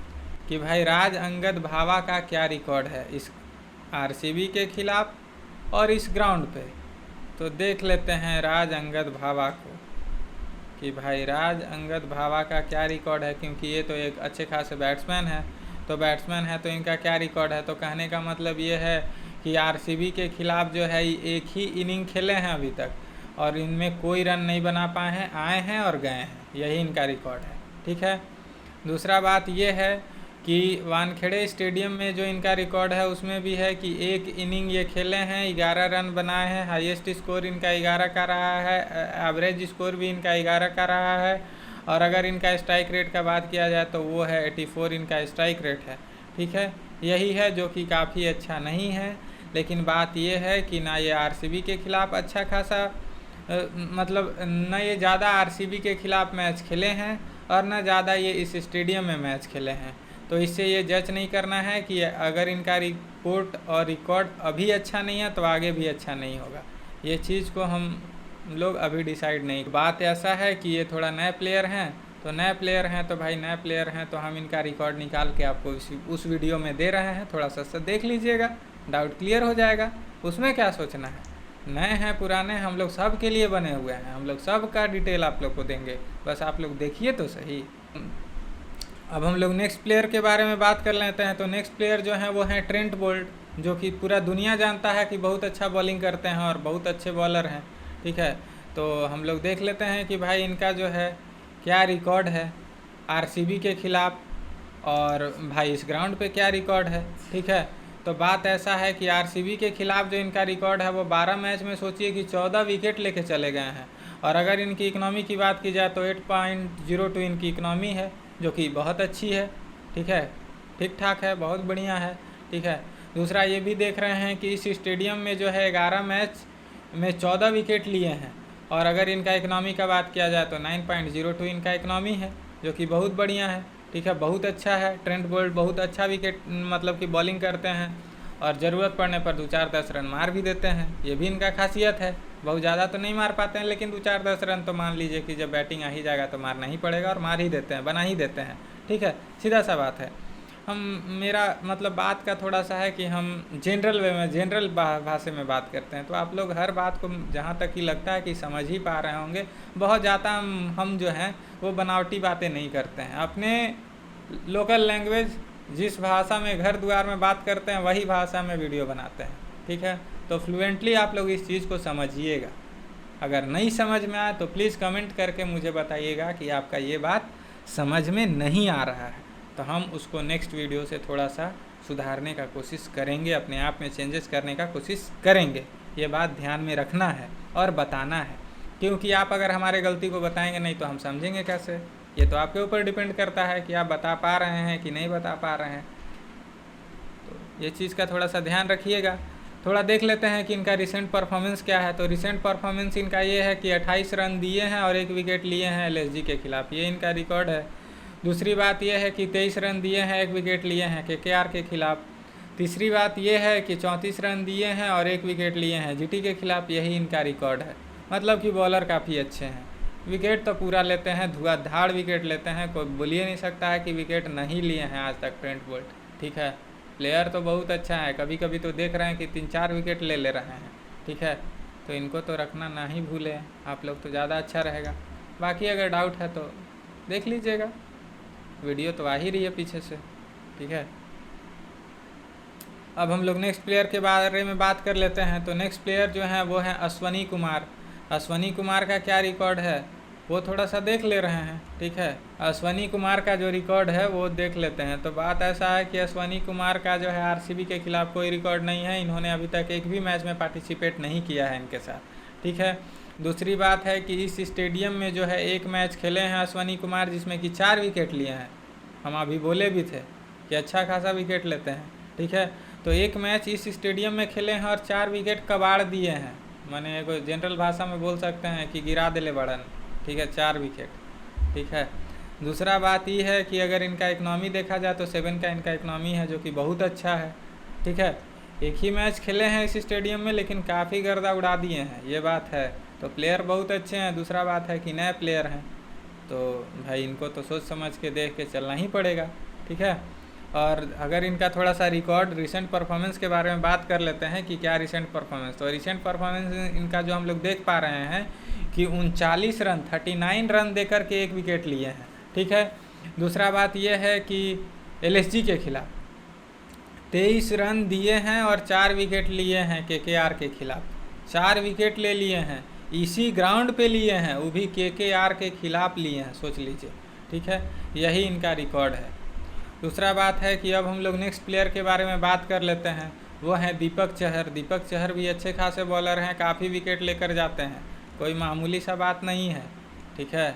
कि भाई राज अंगद भावा का क्या रिकॉर्ड है इस आरसीबी के खिलाफ और इस ग्राउंड पे। तो देख लेते हैं राज अंगद भावा को कि भाई राज अंगद भावा का क्या रिकॉर्ड है, क्योंकि ये तो एक अच्छे खासे बैट्समैन है। तो बैट्समैन है तो इनका क्या रिकॉर्ड है, तो कहने का मतलब ये है कि आरसीबी के खिलाफ जो है एक ही इनिंग खेले हैं अभी तक और इनमें कोई रन नहीं बना पाए हैं, आए हैं और गए हैं, यही इनका रिकॉर्ड है। ठीक है। दूसरा बात ये है कि वानखेड़े स्टेडियम में जो इनका रिकॉर्ड है उसमें भी है कि एक इनिंग ये खेले हैं, 11 रन बनाए हैं, हाईएस्ट स्कोर इनका 11 का रहा है, एवरेज स्कोर भी इनका 11 का रहा है। और अगर इनका स्ट्राइक रेट का बात किया जाए तो वो है 84 इनका स्ट्राइक रेट है। ठीक है, यही है जो कि काफ़ी अच्छा नहीं है। लेकिन बात ये है कि ना ये आरसीबी के खिलाफ अच्छा खासा मतलब न ये ज़्यादा आरसीबी के खिलाफ मैच खेले हैं और न ज़्यादा ये इस स्टेडियम में मैच खेले हैं। तो इससे ये जज नहीं करना है कि अगर इनका रिपोर्ट और रिकॉर्ड अभी अच्छा नहीं है तो आगे भी अच्छा नहीं होगा। ये चीज़ को हम लोग अभी डिसाइड नहीं। बात ऐसा है कि ये थोड़ा नए प्लेयर हैं, तो नए प्लेयर हैं तो भाई नए प्लेयर हैं तो हम इनका रिकॉर्ड निकाल के आपको उस वीडियो में दे रहे हैं। थोड़ा सा देख लीजिएगा, डाउट क्लियर हो जाएगा। उसमें क्या सोचना है, नए हैं पुराने हम लोग सब के लिए बने हुए हैं, हम लोग सब का डिटेल आप लोग को देंगे, बस आप लोग देखिए तो सही। अब हम लोग नेक्स्ट प्लेयर के बारे में बात कर लेते हैं। तो नेक्स्ट प्लेयर जो है वो है ट्रेंट बोल्ट, जो कि पूरा दुनिया जानता है कि बहुत अच्छा बॉलिंग करते हैं और बहुत अच्छे बॉलर हैं। ठीक है, तो हम लोग देख लेते हैं कि भाई इनका जो है क्या रिकॉर्ड है आरसीबी के खिलाफ और भाई इस ग्राउंड पे क्या रिकॉर्ड है। ठीक है, तो बात ऐसा है कि आरसीबी के खिलाफ जो इनका रिकॉर्ड है वो 12 मैच में सोचिए कि 14 विकेट लेके चले गए हैं। और अगर इनकी इकनॉमी की बात की जाए तो 8.02 इनकी इकनॉमी है, जो कि बहुत अच्छी है। ठीक है, ठीक ठाक है, बहुत बढ़िया है। ठीक है, दूसरा ये भी देख रहे हैं कि इस स्टेडियम में जो है 11 मैच में 14 विकेट लिए हैं और अगर इनका इकनॉमी का बात किया जाए तो 9.02 इनका इकनॉमी है, जो कि बहुत बढ़िया है। ठीक है, बहुत अच्छा है। ट्रेंट बोल्ट बहुत अच्छा विकेट मतलब कि बॉलिंग करते हैं और ज़रूरत पड़ने पर 2-4-10 रन मार भी देते हैं, ये भी इनका खासियत है। बहुत ज़्यादा तो नहीं मार पाते हैं लेकिन 2-4-10 रन तो मान लीजिए कि जब बैटिंग आ ही जाएगा तो मारना ही पड़ेगा और मार ही देते हैं, बना ही देते हैं। ठीक है, सीधा सा बात है। हम मेरा मतलब बात का थोड़ा सा है कि हम जनरल वे में जनरल भाषा में बात करते हैं, तो आप लोग हर बात को जहाँ तक कि लगता है कि समझ ही पा रहे होंगे। बहुत ज़्यादा हम जो हैं वो बनावटी बातें नहीं करते हैं, अपने लोकल लैंग्वेज जिस भाषा में घर द्वार में बात करते हैं वही भाषा में वीडियो बनाते हैं। ठीक है, तो फ्लुएंटली आप लोग इस चीज़ को समझिएगा। अगर नहीं समझ में आए तो प्लीज़ कमेंट करके मुझे बताइएगा कि आपका ये बात समझ में नहीं आ रहा है, तो हम उसको नेक्स्ट वीडियो से थोड़ा सा सुधारने का कोशिश करेंगे, अपने आप में चेंजेस करने का कोशिश करेंगे। ये बात ध्यान में रखना है और बताना है, क्योंकि आप अगर हमारे गलती को बताएंगे नहीं तो हम समझेंगे कैसे। ये तो आपके ऊपर डिपेंड करता है कि आप बता पा रहे हैं कि नहीं बता पा रहे हैं। तो ये चीज़ का थोड़ा सा ध्यान रखिएगा। थोड़ा देख लेते हैं कि इनका रिसेंट परफॉर्मेंस क्या है। तो रिसेंट परफॉर्मेंस इनका ये है कि 28 रन दिए हैं और 1 विकेट लिए हैं एलएसजी के खिलाफ, ये इनका रिकॉर्ड है। दूसरी बात यह है कि 23 रन दिए हैं, 1 विकेट लिए हैं केकेआर के खिलाफ। तीसरी बात यह है कि 34 रन दिए हैं और 1 विकेट लिए हैं जीटी के खिलाफ, यही इनका रिकॉर्ड है। मतलब कि बॉलर काफ़ी अच्छे हैं, विकेट तो पूरा लेते हैं, धुआंधार विकेट लेते हैं, कोई बोलिए नहीं सकता है कि विकेट नहीं लिए हैं आज तक ट्रेंट बोल्ट। ठीक है, प्लेयर तो बहुत अच्छा है, कभी कभी तो देख रहे हैं कि 3-4 विकेट ले रहे हैं। ठीक है, तो इनको तो रखना ना ही भूलें आप लोग, तो ज़्यादा अच्छा रहेगा। बाकी अगर डाउट है तो देख लीजिएगा, वीडियो तो आ ही रही है पीछे से। ठीक है, अब हम लोग नेक्स्ट प्लेयर के बारे में बात कर लेते हैं। तो नेक्स्ट प्लेयर जो है वो है अश्वनी कुमार। अश्वनी कुमार का क्या रिकॉर्ड है वो थोड़ा सा देख ले रहे हैं। ठीक है, अश्वनी कुमार का जो रिकॉर्ड है वो देख लेते हैं। तो बात ऐसा है कि अश्वनी कुमार का जो है आरसीबी के खिलाफ कोई रिकॉर्ड नहीं है, इन्होंने अभी तक एक भी मैच में पार्टिसिपेट नहीं किया है इनके साथ। ठीक है, दूसरी बात है कि इस स्टेडियम में जो है 1 मैच खेले हैं अश्वनी कुमार, जिसमें कि 4 विकेट लिए हैं। हम अभी बोले भी थे कि अच्छा खासा विकेट लेते हैं। ठीक है, तो 1 मैच इस स्टेडियम में खेले हैं और 4 विकेट कबाड़ दिए हैं, माने कोई जनरल भाषा में बोल सकते हैं कि गिरा दिले बड़न। ठीक है, 4 विकेट। ठीक है, दूसरा बात ये है कि अगर इनका इकनॉमी देखा जाए तो 7 का इनका इकनॉमी है, जो कि बहुत अच्छा है। ठीक है, एक ही मैच खेले हैं इस स्टेडियम में लेकिन काफ़ी गर्दा उड़ा दिए हैं, ये बात है। तो प्लेयर बहुत अच्छे हैं। दूसरा बात है कि नए प्लेयर हैं। तो भाई इनको तो सोच समझ के देख के चलना ही पड़ेगा, ठीक है। और अगर इनका थोड़ा सा रिकॉर्ड रिसेंट परफॉर्मेंस के बारे में बात कर लेते हैं कि क्या रिसेंट परफॉर्मेंस, तो रिसेंट परफॉर्मेंस इनका जो हम लोग देख पा रहे हैं कि 39 रन 39 रन देकर के 1 विकेट लिए हैं, ठीक है। दूसरा बात यह है कि एलएसजी के खिलाफ 23 रन दिए हैं और 4 विकेट लिए हैं केकेआर के खिलाफ, 4 विकेट ले लिए हैं, इसी ग्राउंड पे लिए हैं, वो भी केकेआर के खिलाफ लिए हैं, सोच लीजिए, ठीक है। यही इनका रिकॉर्ड है। दूसरा बात है कि अब हम लोग नेक्स्ट प्लेयर के बारे में बात कर लेते हैं, वो हैं दीपक चहर। दीपक चहर भी अच्छे खासे बॉलर हैं, काफ़ी विकेट लेकर जाते हैं, कोई मामूली सा बात नहीं है, ठीक है,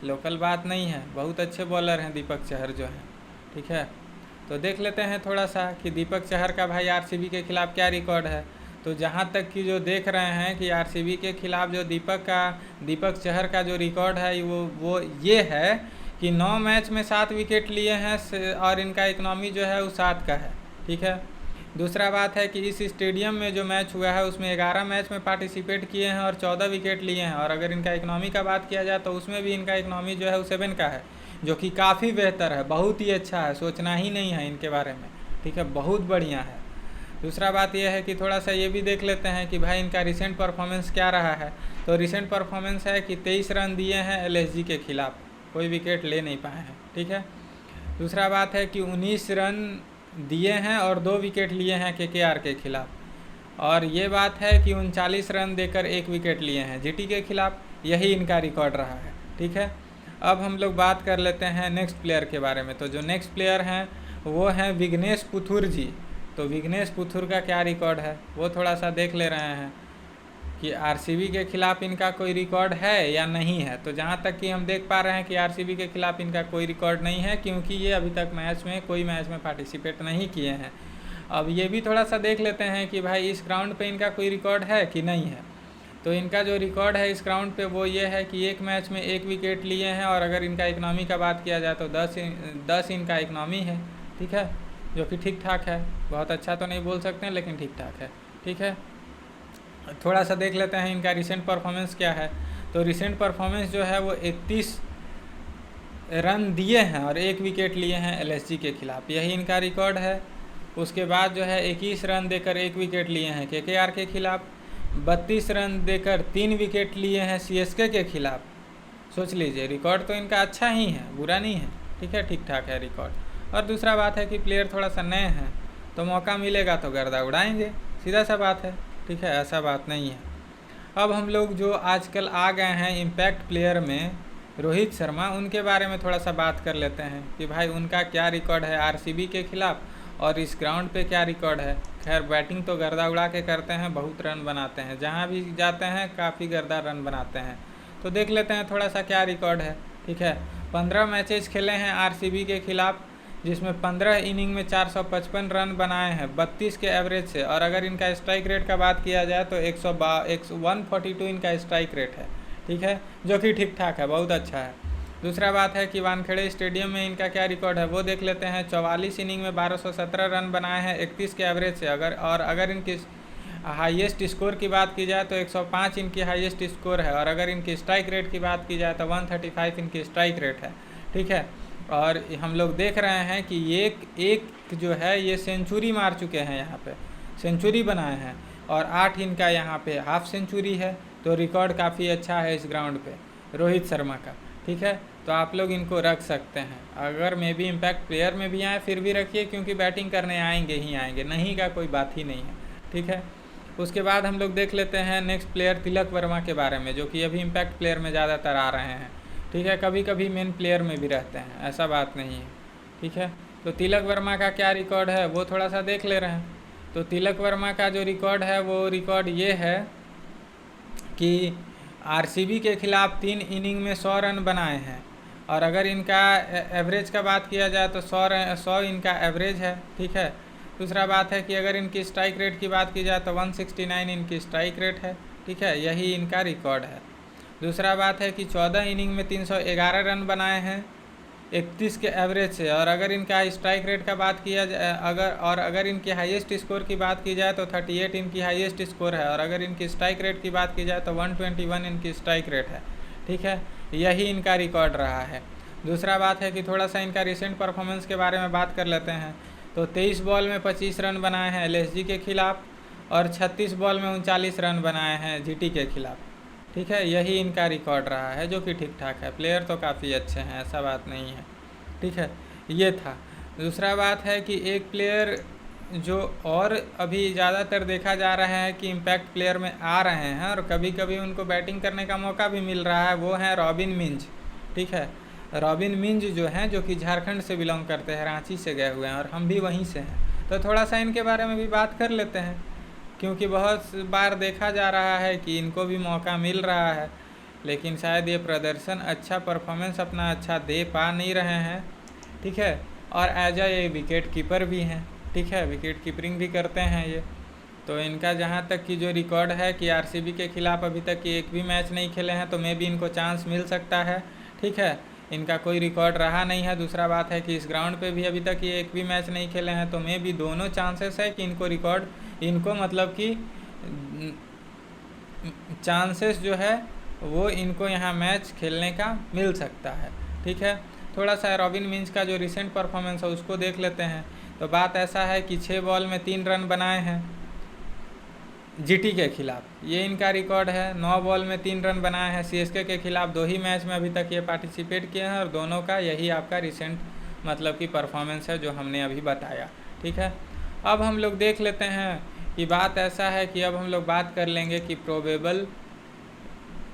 लोकल बात नहीं है, बहुत अच्छे बॉलर हैं दीपक चहर जो हैं, ठीक है। तो देख लेते हैं थोड़ा सा कि दीपक चहर का भाई आरसीबी के खिलाफ क्या रिकॉर्ड है। तो जहाँ तक कि जो देख रहे हैं कि आरसीबी के खिलाफ जो दीपक चहर का जो रिकॉर्ड है वो ये है कि 9 मैच में 7 विकेट लिए हैं और इनका इकनॉमी जो है वो 7 का है, ठीक है। दूसरा बात है कि इस स्टेडियम में जो मैच हुआ है उसमें 11 मैच में पार्टिसिपेट किए हैं और 14 विकेट लिए हैं, और अगर इनका इकनॉमी का बात किया जाए तो उसमें भी इनका इकनॉमी जो है वो 7 का है, जो कि काफ़ी बेहतर है, बहुत ही अच्छा है, सोचना ही नहीं है इनके बारे में, ठीक है, बहुत बढ़िया है। दूसरा बात यह है कि थोड़ा सा ये भी देख लेते हैं कि भाई इनका रिसेंट परफॉर्मेंस क्या रहा है। तो रिसेंट परफॉर्मेंस है कि 23 रन दिए हैं एलएसजी के खिलाफ, कोई विकेट ले नहीं पाए हैं, ठीक है। दूसरा बात है कि 19 रन दिए हैं और 2 विकेट लिए हैं केकेआर के खिलाफ, और ये बात है कि 39 रन देकर 1 विकेट लिए हैं जीटी के खिलाफ, यही इनका रिकॉर्ड रहा है, ठीक है। अब हम लोग बात कर लेते हैं नेक्स्ट प्लेयर के बारे में। तो जो नेक्स्ट प्लेयर हैं वो हैं विघ्नेश पुथुर जी। तो विघ्नेश पुथुर का क्या रिकॉर्ड है वो थोड़ा सा देख ले रहे हैं कि आरसीबी के खिलाफ इनका कोई रिकॉर्ड है या नहीं है। तो जहाँ तक कि हम देख पा रहे हैं कि आरसीबी के खिलाफ इनका कोई रिकॉर्ड नहीं है, क्योंकि ये अभी तक कोई मैच में पार्टिसिपेट नहीं किए हैं। अब ये भी थोड़ा सा देख लेते हैं कि भाई इस ग्राउंड पे इनका कोई रिकॉर्ड है कि नहीं है। तो इनका जो रिकॉर्ड है इस ग्राउंड पे वो ये है कि 1 मैच में 1 विकेट लिए हैं, और अगर इनका इकनॉमी का बात किया जाए तो 10 इनका इकनॉमी है, ठीक है, जो कि ठीक ठाक है, बहुत अच्छा तो नहीं बोल सकते हैं लेकिन ठीक ठाक है, ठीक है। थोड़ा सा देख लेते हैं इनका रिसेंट परफॉर्मेंस क्या है। तो रिसेंट परफॉर्मेंस जो है वो 31 रन दिए हैं और 1 विकेट लिए हैं एलएसजी के खिलाफ, यही इनका रिकॉर्ड है। उसके बाद जो है 21 रन देकर 1 विकेट लिए हैं केकेआर के खिलाफ, 32 रन देकर 3 विकेट लिए हैं सीएसके के खिलाफ। सोच लीजिए, रिकॉर्ड तो इनका अच्छा ही है, बुरा नहीं है, ठीक है, ठीक ठाक है रिकॉर्ड। और दूसरा बात है कि प्लेयर थोड़ा सा नए हैं, तो मौका मिलेगा तो गर्दा उड़ाएंगे, सीधा सा बात है, ठीक है, ऐसा बात नहीं है। अब हम लोग जो आजकल आ गए हैं इम्पैक्ट प्लेयर में रोहित शर्मा, उनके बारे में थोड़ा सा बात कर लेते हैं कि भाई उनका क्या रिकॉर्ड है आरसीबी के खिलाफ और इस ग्राउंड पे क्या रिकॉर्ड है। खैर बैटिंग तो गर्दा उड़ा के करते हैं, बहुत रन बनाते हैं, जहाँ भी जाते हैं काफ़ी गर्दा रन बनाते हैं। तो देख लेते हैं थोड़ा सा क्या रिकॉर्ड है, ठीक है। 15 मैचेस खेले हैं आरसीबी के खिलाफ, जिसमें 15 इनिंग में 455 रन बनाए हैं 32 के एवरेज से, और अगर इनका स्ट्राइक रेट का बात किया जाए तो 142 इनका स्ट्राइक रेट है, ठीक है, जो कि ठीक ठाक है, बहुत अच्छा है। दूसरा बात है कि वानखेड़े स्टेडियम में इनका क्या रिकॉर्ड है वो देख लेते हैं। 44 इनिंग में 1217 रन बनाए हैं 31 के एवरेज से, अगर इनकी हाईएस्ट स्कोर की बात की जाए तो 105 इनकी हाईएस्ट स्कोर है, और अगर इनकी स्ट्राइक रेट की बात की जाए तो 135 इनकी स्ट्राइक रेट है, ठीक है। और हम लोग देख रहे हैं कि एक जो है ये सेंचुरी मार चुके हैं, यहाँ पे सेंचुरी बनाए हैं, और 8 इनका यहाँ पे हाफ सेंचुरी है। तो रिकॉर्ड काफ़ी अच्छा है इस ग्राउंड पे रोहित शर्मा का, ठीक है। तो आप लोग इनको रख सकते हैं, अगर मे बी इम्पैक्ट प्लेयर में भी आए फिर भी रखिए, क्योंकि बैटिंग करने आएंगे ही आएंगे, नहीं का कोई बात ही नहीं है, ठीक है। उसके बाद हम लोग देख लेते हैं नेक्स्ट प्लेयर तिलक वर्मा के बारे में, जो कि अभी इम्पैक्ट प्लेयर में ज़्यादातर आ रहे हैं, ठीक है, कभी कभी मेन प्लेयर में भी रहते हैं, ऐसा बात नहीं है, ठीक है। तो तिलक वर्मा का क्या रिकॉर्ड है वो थोड़ा सा देख ले रहे हैं। तो तिलक वर्मा का जो रिकॉर्ड है वो रिकॉर्ड ये है कि आरसीबी के खिलाफ 3 इनिंग में 100 रन बनाए हैं, और अगर इनका एवरेज का बात किया जाए तो 100 इनका एवरेज है, ठीक है। दूसरा बात है कि अगर इनकी स्ट्राइक रेट की बात की जाए तो 169 इनकी स्ट्राइक रेट है, ठीक है, यही इनका रिकॉर्ड है। दूसरा बात है कि 14 इनिंग में 311 रन बनाए हैं 31 के एवरेज से, और अगर इनका स्ट्राइक रेट का बात किया जाए अगर इनकी हाईएस्ट स्कोर की बात की जाए तो 38 इनकी हाईएस्ट स्कोर है, और अगर इनकी स्ट्राइक रेट की बात की जाए तो 121 इनकी स्ट्राइक रेट है, ठीक है, यही इनका रिकॉर्ड रहा है। दूसरा बात है कि थोड़ा सा इनका रिसेंट परफॉर्मेंस के बारे में बात कर लेते हैं। तो 23 बॉल में 25 रन बनाए हैं एलएसजी के खिलाफ और 36 बॉल में 39 रन बनाए हैं जीटी के खिलाफ। ठीक है, यही इनका रिकॉर्ड रहा है, जो कि ठीक ठाक है। प्लेयर तो काफ़ी अच्छे हैं, ऐसा बात नहीं है। ठीक है, ये था। दूसरा बात है कि एक प्लेयर जो और अभी ज़्यादातर देखा जा रहा है कि इम्पैक्ट प्लेयर में आ रहे हैं और कभी कभी उनको बैटिंग करने का मौका भी मिल रहा है, वो हैं रॉबिन मिंज। ठीक है, रॉबिन मिंज जो हैं, जो कि झारखंड से बिलोंग करते हैं, रांची से गए हुए हैं और हम भी वहीं से हैं। तो थोड़ा सा इनके बारे में भी बात कर लेते हैं, क्योंकि बहुत बार देखा जा रहा है कि इनको भी मौका मिल रहा है, लेकिन शायद ये प्रदर्शन अच्छा परफॉर्मेंस अपना अच्छा दे पा नहीं रहे हैं। ठीक है, और एज ए विकेट कीपर भी हैं। ठीक है, विकेट कीपिंग भी करते हैं ये। तो इनका जहाँ तक कि जो रिकॉर्ड है कि आरसीबी के खिलाफ अभी तक एक भी मैच नहीं खेले हैं, तो मे भी इनको चांस मिल सकता है। ठीक है, इनका कोई रिकॉर्ड रहा नहीं है। दूसरा बात है कि इस ग्राउंड पे भी अभी तक ये एक भी मैच नहीं खेले हैं, तो मे भी दोनों चांसेस है कि इनको मतलब कि चांसेस जो है वो इनको यहाँ मैच खेलने का मिल सकता है। ठीक है, थोड़ा सा रॉबिन मिंज का जो रिसेंट परफॉर्मेंस है उसको देख लेते हैं। तो बात ऐसा है कि 6 बॉल में 3 रन बनाए हैं जीटी के खिलाफ, ये इनका रिकॉर्ड है। 9 बॉल में 3 रन बनाए हैं सीएसके के खिलाफ। 2 ही मैच में अभी तक ये पार्टिसिपेट किए हैं और दोनों का यही आपका रिसेंट मतलब कि परफॉर्मेंस है जो हमने अभी बताया। ठीक है, अब हम लोग देख लेते हैं कि बात ऐसा है कि अब हम लोग बात कर लेंगे कि प्रोबेबल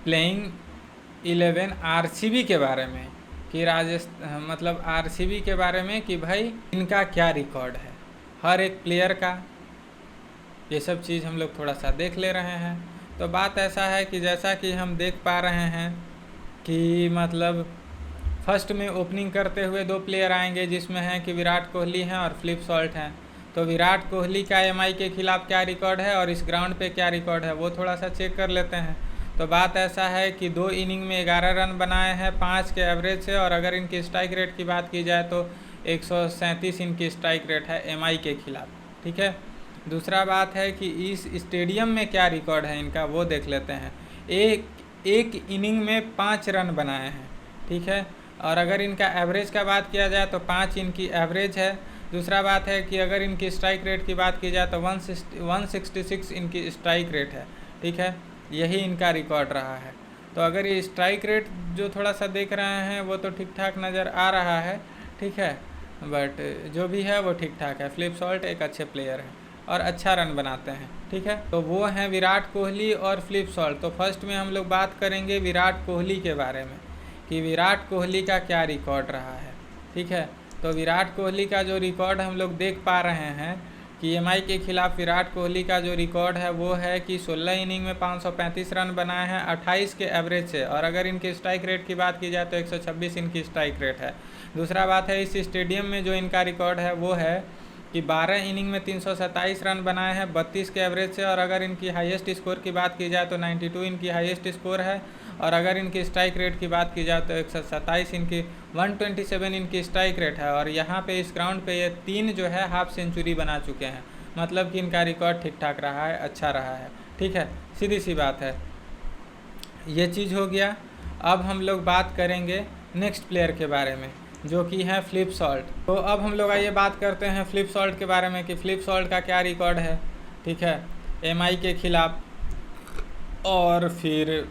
प्लेइंग 11 आरसीबी के बारे में, कि मतलब आरसीबी के बारे में कि भाई इनका क्या रिकॉर्ड है हर एक प्लेयर का, ये सब चीज़ हम लोग थोड़ा सा देख ले रहे हैं। तो बात ऐसा है कि जैसा कि हम देख पा रहे हैं कि मतलब फर्स्ट में ओपनिंग करते हुए 2 प्लेयर आएंगे, जिसमें हैं कि विराट कोहली हैं और फ्लिप सॉल्ट हैं। तो विराट कोहली का एमआई के खिलाफ क्या रिकॉर्ड है और इस ग्राउंड पे क्या रिकॉर्ड है वो थोड़ा सा चेक कर लेते हैं। तो बात ऐसा है कि 2 इनिंग में 11 रन बनाए हैं 5 के एवरेज से, और अगर इनकी स्ट्राइक रेट की बात की जाए तो 137 इनकी स्ट्राइक रेट है एमआई के खिलाफ। ठीक है, दूसरा बात है कि इस स्टेडियम में क्या रिकॉर्ड है इनका वो देख लेते हैं। एक इनिंग में 5 रन बनाए हैं। ठीक है, और अगर इनका एवरेज का बात किया जाए तो 5 इनकी एवरेज है। दूसरा बात है कि अगर इनकी स्ट्राइक रेट की बात की जाए तो 166 इनकी स्ट्राइक रेट है। ठीक है, यही इनका रिकॉर्ड रहा है। तो अगर ये स्ट्राइक रेट जो थोड़ा सा देख रहे हैं वो तो ठीक ठाक नज़र आ रहा है। ठीक है, बट जो भी है वो ठीक ठाक है। फ्लिप सॉल्ट एक अच्छे प्लेयर हैं और अच्छा रन बनाते हैं। ठीक है, तो वो हैं विराट कोहली और फ्लिप सॉल्ट। तो फर्स्ट में हम लोग बात करेंगे विराट कोहली के बारे में कि विराट कोहली का क्या रिकॉर्ड रहा है। ठीक है, तो विराट कोहली का जो रिकॉर्ड हम लोग देख पा रहे हैं कि एमआई के खिलाफ विराट कोहली का जो रिकॉर्ड है वो है कि 16 इनिंग में 535 रन बनाए हैं 28 के एवरेज से, और अगर इनकी स्ट्राइक रेट की बात की जाए तो 126 इनकी स्ट्राइक रेट है। दूसरा बात है इस स्टेडियम में जो इनका रिकॉर्ड है वो है कि 12 इनिंग में 327 रन बनाए हैं 32 के एवरेज से, और अगर इनकी हाईएस्ट स्कोर की बात की जाए तो 92 इनकी हाईएस्ट स्कोर है, और अगर इनकी स्ट्राइक रेट की बात की जाए तो 127 इनकी 127 इनकी स्ट्राइक रेट है। और यहाँ पे इस ग्राउंड पे ये 3 जो है हाफ सेंचुरी बना चुके हैं, मतलब कि इनका रिकॉर्ड ठीक ठाक रहा है, अच्छा रहा है। ठीक है, सीधी सी बात है, ये चीज़ हो गया। अब हम लोग बात करेंगे नेक्स्ट प्लेयर के बारे में जो कि है फ्लिप सॉल्ट। तो अब हम लोग आइए बात करते हैं फ्लिप सॉल्ट के बारे में कि फ्लिप सॉल्ट का क्या रिकॉर्ड है। ठीक है, एमआई के खिलाफ और फिर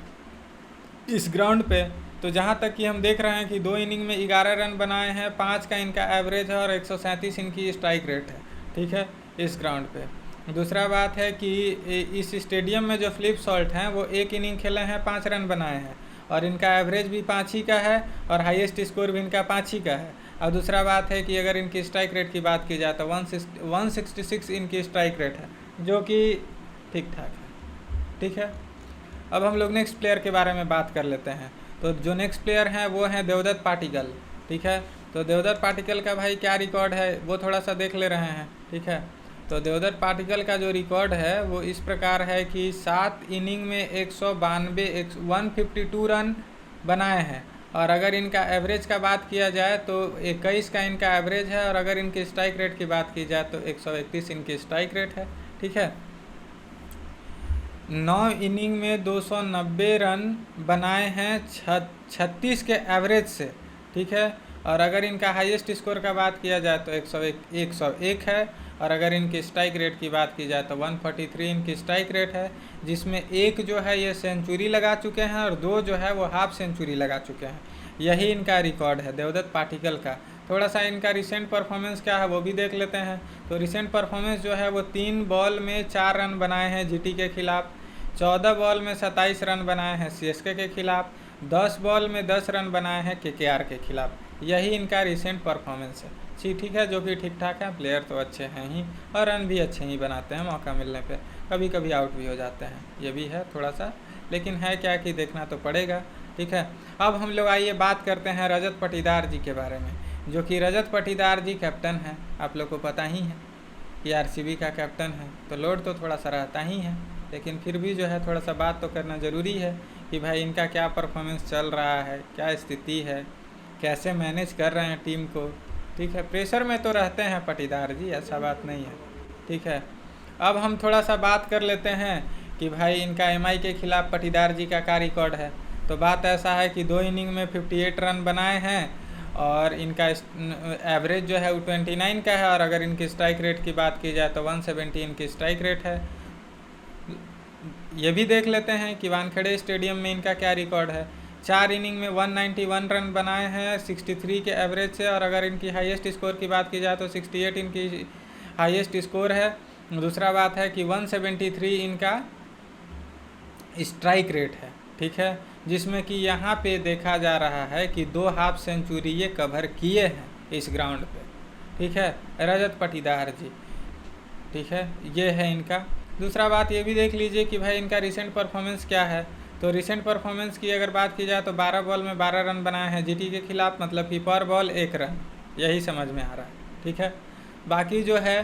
इस ग्राउंड पे। तो जहाँ तक कि हम देख रहे हैं कि 2 इनिंग में 11 रन बनाए हैं, 5 का इनका एवरेज है और 137 इनकी स्ट्राइक रेट है। ठीक है, इस ग्राउंड पे। दूसरा बात है कि इस स्टेडियम में जो फ्लिप सॉल्ट हैं वो 1 इनिंग खेले हैं 5 रन बनाए हैं, और इनका एवरेज भी 5 ही का है और हाईएस्ट स्कोर भी इनका 5 ही का है। और दूसरा बात है कि अगर इनकी स्ट्राइक रेट की बात की जाए तो 166 इनकी स्ट्राइक रेट है, जो कि ठीक ठाक है। ठीक है, अब हम लोग नेक्स्ट प्लेयर के बारे में बात कर लेते हैं। तो जो नेक्स्ट प्लेयर हैं वो हैं देवदत्त पाटिकल। ठीक है, तो देवदत्त पाटिकल का भाई क्या रिकॉर्ड है वो थोड़ा सा देख ले रहे हैं। ठीक है, तो देवदत्त पाटिकल का जो रिकॉर्ड है वो इस प्रकार है कि 7 इनिंग में 152 रन बनाए हैं, और अगर इनका एवरेज का बात किया जाए तो 21 का इनका एवरेज है, और अगर इनकी स्ट्राइक रेट की बात की जाए तो 131 इनकी स्ट्राइक रेट है। ठीक है, 9 इनिंग में 290 रन बनाए हैं 36 के एवरेज से, ठीक है। और अगर इनका हाईएस्ट स्कोर का बात किया जाए तो 101 है। और अगर इनकी स्ट्राइक रेट की बात की जाए तो 143 इनकी स्ट्राइक रेट है, जिसमें एक जो है ये सेंचुरी लगा चुके हैं और 2 जो है वो हाफ सेंचुरी लगा चुके हैं। यही इनका रिकॉर्ड है देवदत्त पाटिकल का। थोड़ा सा इनका रिसेंट परफॉर्मेंस क्या है वो भी देख लेते हैं। तो रिसेंट परफॉर्मेंस जो है वो 3 बॉल में 4 रन बनाए हैं जीटी के खिलाफ, 14 बॉल में 27 रन बनाए हैं सीएसके के खिलाफ, 10 बॉल में 10 रन बनाए हैं केकेआर के खिलाफ। यही इनका रिसेंट परफॉर्मेंस है। ठीक है, जो कि ठीक ठाक है। प्लेयर तो अच्छे हैं ही और रन भी अच्छे ही बनाते हैं मौका मिलने पे, कभी कभी आउट भी हो जाते हैं, ये भी है थोड़ा सा, लेकिन है क्या कि देखना तो पड़ेगा, ठीक है। अब हम लोग आइए बात करते हैं रजत पाटीदार जी के बारे में, जो कि रजत पाटीदार जी कैप्टन हैं। आप लोग को पता ही है कि आरसीबी का कैप्टन है, तो लोड तो थोड़ा सा रहता ही है, लेकिन फिर भी जो है थोड़ा सा बात तो करना ज़रूरी है कि भाई इनका क्या परफॉर्मेंस चल रहा है, क्या स्थिति है, कैसे मैनेज कर रहे हैं टीम को, ठीक है। प्रेशर में तो रहते हैं पाटीदार जी, ऐसा बात नहीं है, ठीक है। अब हम थोड़ा सा बात कर लेते हैं कि भाई इनका एमआई के खिलाफ पाटीदार जी का क्या रिकॉर्ड है। तो बात ऐसा है कि 2 इनिंग में 58 रन बनाए हैं और इनका एवरेज जो है वो 29 का है। और अगर इनकी स्ट्राइक रेट की बात की जाए तो 170 इनकी स्ट्राइक रेट है। ये भी देख लेते हैं कि वानखेड़े स्टेडियम में इनका क्या रिकॉर्ड है। 4 इनिंग में 191 रन बनाए हैं 63 के एवरेज से। और अगर इनकी हाईएस्ट स्कोर की बात की जाए तो 68 इनकी हाईएस्ट स्कोर है। दूसरा बात है कि 173 इनका स्ट्राइक रेट है, ठीक है, जिसमें कि यहाँ पे देखा जा रहा है कि 2 हाफ सेंचुरी ये कवर किए हैं इस ग्राउंड पे, ठीक है, रजत पाटीदार जी, ठीक है, ये है इनका। दूसरा बात ये भी देख लीजिए कि भाई इनका रिसेंट परफॉर्मेंस क्या है। तो रिसेंट परफॉर्मेंस की अगर बात की जाए तो 12 बॉल में 12 रन बनाए हैं जीटी के खिलाफ, मतलब कि पर बॉल 1 रन, यही समझ में आ रहा है, ठीक है। बाकी जो है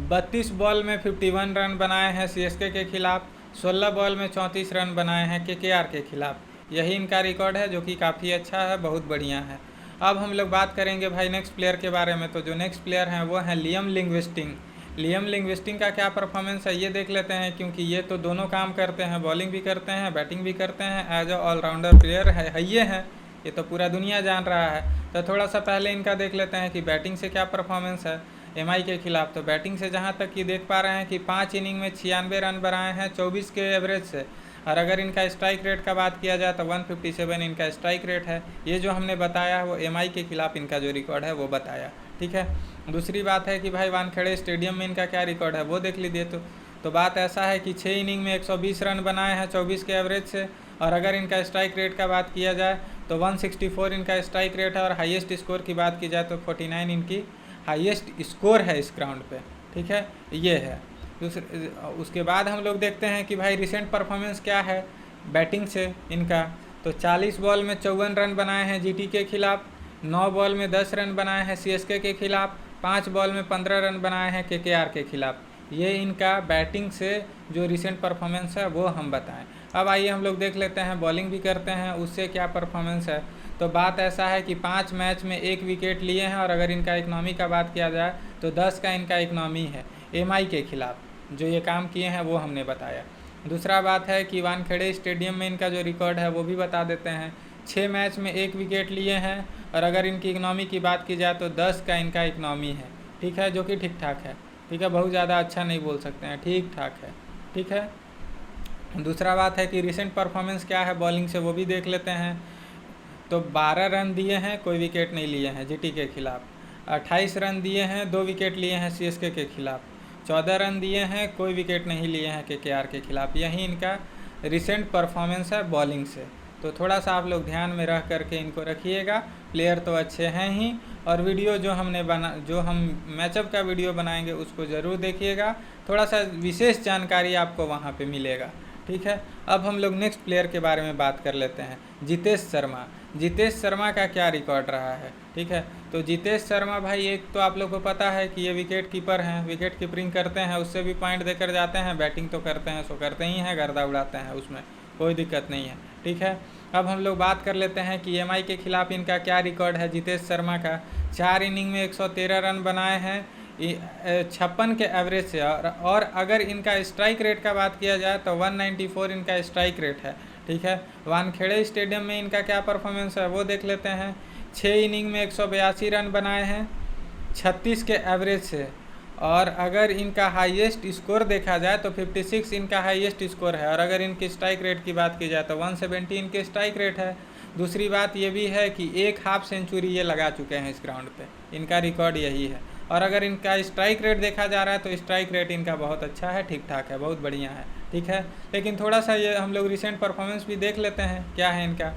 32 बॉल में 51 रन बनाए हैं सीएसके के खिलाफ, 16 बॉल में 34 रन बनाए हैं केकेआर के खिलाफ। यही इनका रिकॉर्ड है, जो कि काफ़ी अच्छा है, बहुत बढ़िया है। अब हम लोग बात करेंगे भाई नेक्स्ट प्लेयर के बारे में। तो जो नेक्स्ट प्लेयर हैं वो हैं लियम लिंग्विस्टिंग। लियम लिंग्विस्टिंग का क्या परफॉर्मेंस है ये देख लेते हैं, क्योंकि ये तो दोनों काम करते हैं, बॉलिंग भी करते हैं, बैटिंग भी करते हैं, एज अ ऑलराउंडर प्लेयर है ये हैं, ये तो पूरा दुनिया जान रहा है। तो थोड़ा सा पहले इनका देख लेते हैं कि बैटिंग से क्या परफॉर्मेंस है एमआई के खिलाफ। तो बैटिंग से जहां तक कि देख पा रहे हैं कि 5 इनिंग में 96 रन बनाए हैं 24 के एवरेज से। और अगर इनका स्ट्राइक रेट का बात किया जाए तो 157 इनका स्ट्राइक रेट है। ये जो हमने बताया वो एमआई के खिलाफ इनका जो रिकॉर्ड है वो बताया, ठीक है। दूसरी बात है कि भाई वानखेड़े स्टेडियम में इनका क्या रिकॉर्ड है वो देख लीजिए। तो बात ऐसा है कि 6 इनिंग में 120 रन बनाए हैं 24 के एवरेज से। और अगर इनका स्ट्राइक रेट का बात किया जाए तो 164 इनका स्ट्राइक रेट है। और हाईएस्ट स्कोर की बात की जाए तो 49 इनकी हाईएस्ट स्कोर है इस ग्राउंड पे, ठीक है, ये है। उसके बाद हम लोग देखते हैं कि भाई रिसेंट परफॉर्मेंस क्या है बैटिंग से इनका। तो 40 बॉल में 54 रन बनाए हैं जीटी के खिलाफ, 9 बॉल में 10 रन बनाए हैं सीएसके के खिलाफ, 5 बॉल में 15 रन बनाए हैं केकेआर के खिलाफ। ये इनका बैटिंग से जो रिसेंट परफॉर्मेंस है वो हम बताएं। अब आइए हम लोग देख लेते हैं बॉलिंग भी करते हैं उससे क्या परफॉर्मेंस है। तो बात ऐसा है कि 5 मैच में 1 विकेट लिए हैं। और अगर इनका इकनॉमी का बात किया जाए तो 10 का इनका इकनॉमी है एमआई के खिलाफ, जो ये काम किए हैं वो हमने बताया। दूसरा बात है कि वानखेड़े स्टेडियम में इनका जो रिकॉर्ड है वो भी बता देते हैं। 6 मैच में 1 विकेट लिए हैं। और अगर इनकी इकनॉमी की बात की जाए तो 10 का इनका इकनॉमी है, ठीक है, जो कि ठीक ठाक है, ठीक है, बहुत ज़्यादा अच्छा नहीं बोल सकते हैं, ठीक ठाक है, ठीक है। दूसरा बात है कि रिसेंट परफॉर्मेंस क्या है बॉलिंग से वो भी देख लेते हैं। तो 12 रन दिए हैं, कोई विकेट नहीं लिए हैं जीटी के खिलाफ। 28 रन दिए हैं, 2 विकेट लिए हैं सीएसके के खिलाफ। 14 रन दिए हैं, कोई विकेट नहीं लिए हैं केकेआर के खिलाफ। यही इनका रिसेंट परफॉर्मेंस है बॉलिंग से। तो थोड़ा सा आप लोग ध्यान में रख करके इनको रखिएगा। प्लेयर तो अच्छे हैं ही, और वीडियो जो हम मैचअप का वीडियो बनाएंगे उसको ज़रूर देखिएगा, थोड़ा सा विशेष जानकारी आपको वहाँ पे मिलेगा, ठीक है। अब हम लोग नेक्स्ट प्लेयर के बारे में बात कर लेते हैं, जितेश शर्मा। जितेश शर्मा का क्या रिकॉर्ड रहा है, ठीक है। तो जितेश शर्मा भाई, एक तो आप लोग को पता है कि ये विकेट कीपर हैं, विकेट कीपिंग करते हैं, उससे भी पॉइंट देकर जाते हैं। बैटिंग तो करते हैं, सो करते ही हैं, गर्दा उड़ाते हैं, उसमें कोई दिक्कत नहीं है, ठीक है। अब हम लोग बात कर लेते हैं कि एमआई के खिलाफ इनका क्या रिकॉर्ड है जितेश शर्मा का। 4 इनिंग में 113 रन बनाए हैं 56 के एवरेज से, और अगर इनका स्ट्राइक रेट का बात किया जाए तो 194 इनका स्ट्राइक रेट है। ठीक है, वानखेड़े स्टेडियम में इनका क्या परफॉर्मेंस है वो देख लेते हैं। 6 इनिंग में 182 रन बनाए हैं 36 के एवरेज से, और अगर इनका हाईएस्ट स्कोर देखा जाए तो 56 इनका हाईएस्ट स्कोर है, और अगर इनकी स्ट्राइक रेट की बात की जाए तो 170 इनके स्ट्राइक रेट है। दूसरी बात ये भी है कि एक हाफ सेंचुरी ये लगा चुके हैं इस ग्राउंड पे, इनका रिकॉर्ड यही है। और अगर इनका स्ट्राइक रेट देखा जा रहा है तो स्ट्राइक रेट इनका बहुत अच्छा है, ठीक ठाक है, बहुत बढ़िया है। ठीक है, लेकिन थोड़ा सा ये हम लोग रिसेंट परफॉर्मेंस भी देख लेते हैं क्या है इनका।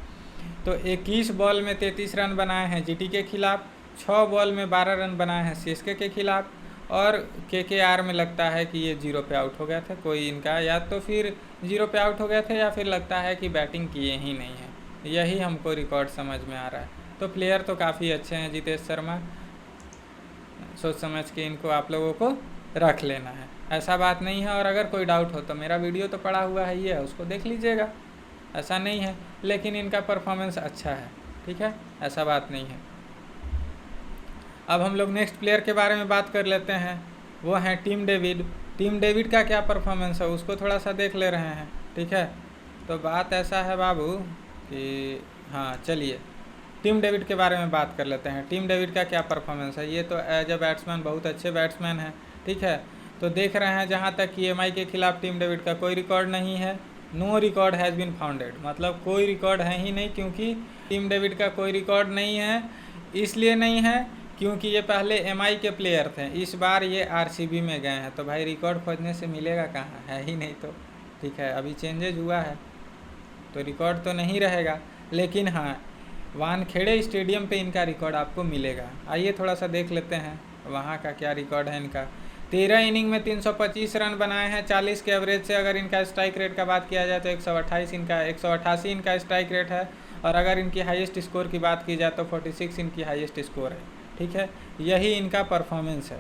तो 21 बॉल में 33 रन बनाए हैं जीटी के खिलाफ, 6 बॉल में 12 रन बनाए हैं सीएसके के खिलाफ, और केकेआर में लगता है कि ये 0 पे आउट हो गया था कोई इनका, या तो फिर 0 पे आउट हो गया था या फिर लगता है कि बैटिंग किए ही नहीं है, यही हमको रिकॉर्ड समझ में आ रहा है। तो प्लेयर तो काफ़ी अच्छे हैं जितेश शर्मा, सोच समझ के इनको आप लोगों को रख लेना है, ऐसा बात नहीं है। और अगर कोई डाउट हो तो मेरा वीडियो तो पड़ा हुआ है, ये उसको देख लीजिएगा, ऐसा नहीं है, लेकिन इनका परफॉर्मेंस अच्छा है। ठीक है, ऐसा बात नहीं है। अब हम लोग नेक्स्ट प्लेयर के बारे में बात कर लेते हैं, वो हैं टिम डेविड। टिम डेविड का क्या परफॉर्मेंस है उसको थोड़ा सा देख ले रहे हैं। ठीक है, तो बात ऐसा है बाबू कि हाँ चलिए टिम डेविड के बारे में बात कर लेते हैं। टिम डेविड का क्या परफॉर्मेंस है, ये तो एज अ बैट्समैन बहुत अच्छे बैट्समैन हैं। ठीक है, तो देख रहे हैं जहाँ तक कि एमआई के खिलाफ टिम डेविड का कोई रिकॉर्ड नहीं है, no record has been founded, मतलब कोई रिकॉर्ड है ही नहीं, क्योंकि टिम डेविड का कोई रिकॉर्ड नहीं है। इसलिए नहीं है क्योंकि ये पहले एमआई के प्लेयर थे, इस बार ये आरसीबी में गए हैं, तो भाई रिकॉर्ड खोजने से मिलेगा कहाँ, है ही नहीं। तो ठीक है, अभी चेंजेज हुआ है तो रिकॉर्ड तो नहीं रहेगा, लेकिन हाँ वानखेड़े स्टेडियम पे इनका रिकॉर्ड आपको मिलेगा। आइए थोड़ा सा देख लेते हैं वहाँ का क्या रिकॉर्ड है इनका। 13 इनिंग में 325 रन बनाए हैं 40 के एवरेज से। अगर इनका स्ट्राइक रेट का बात किया जाए तो 188 इनका स्ट्राइक रेट है, और अगर इनकी हाईएस्ट स्कोर की बात की जाए तो 46 इनकी हाईएस्ट स्कोर है। ठीक है, यही इनका परफॉर्मेंस है।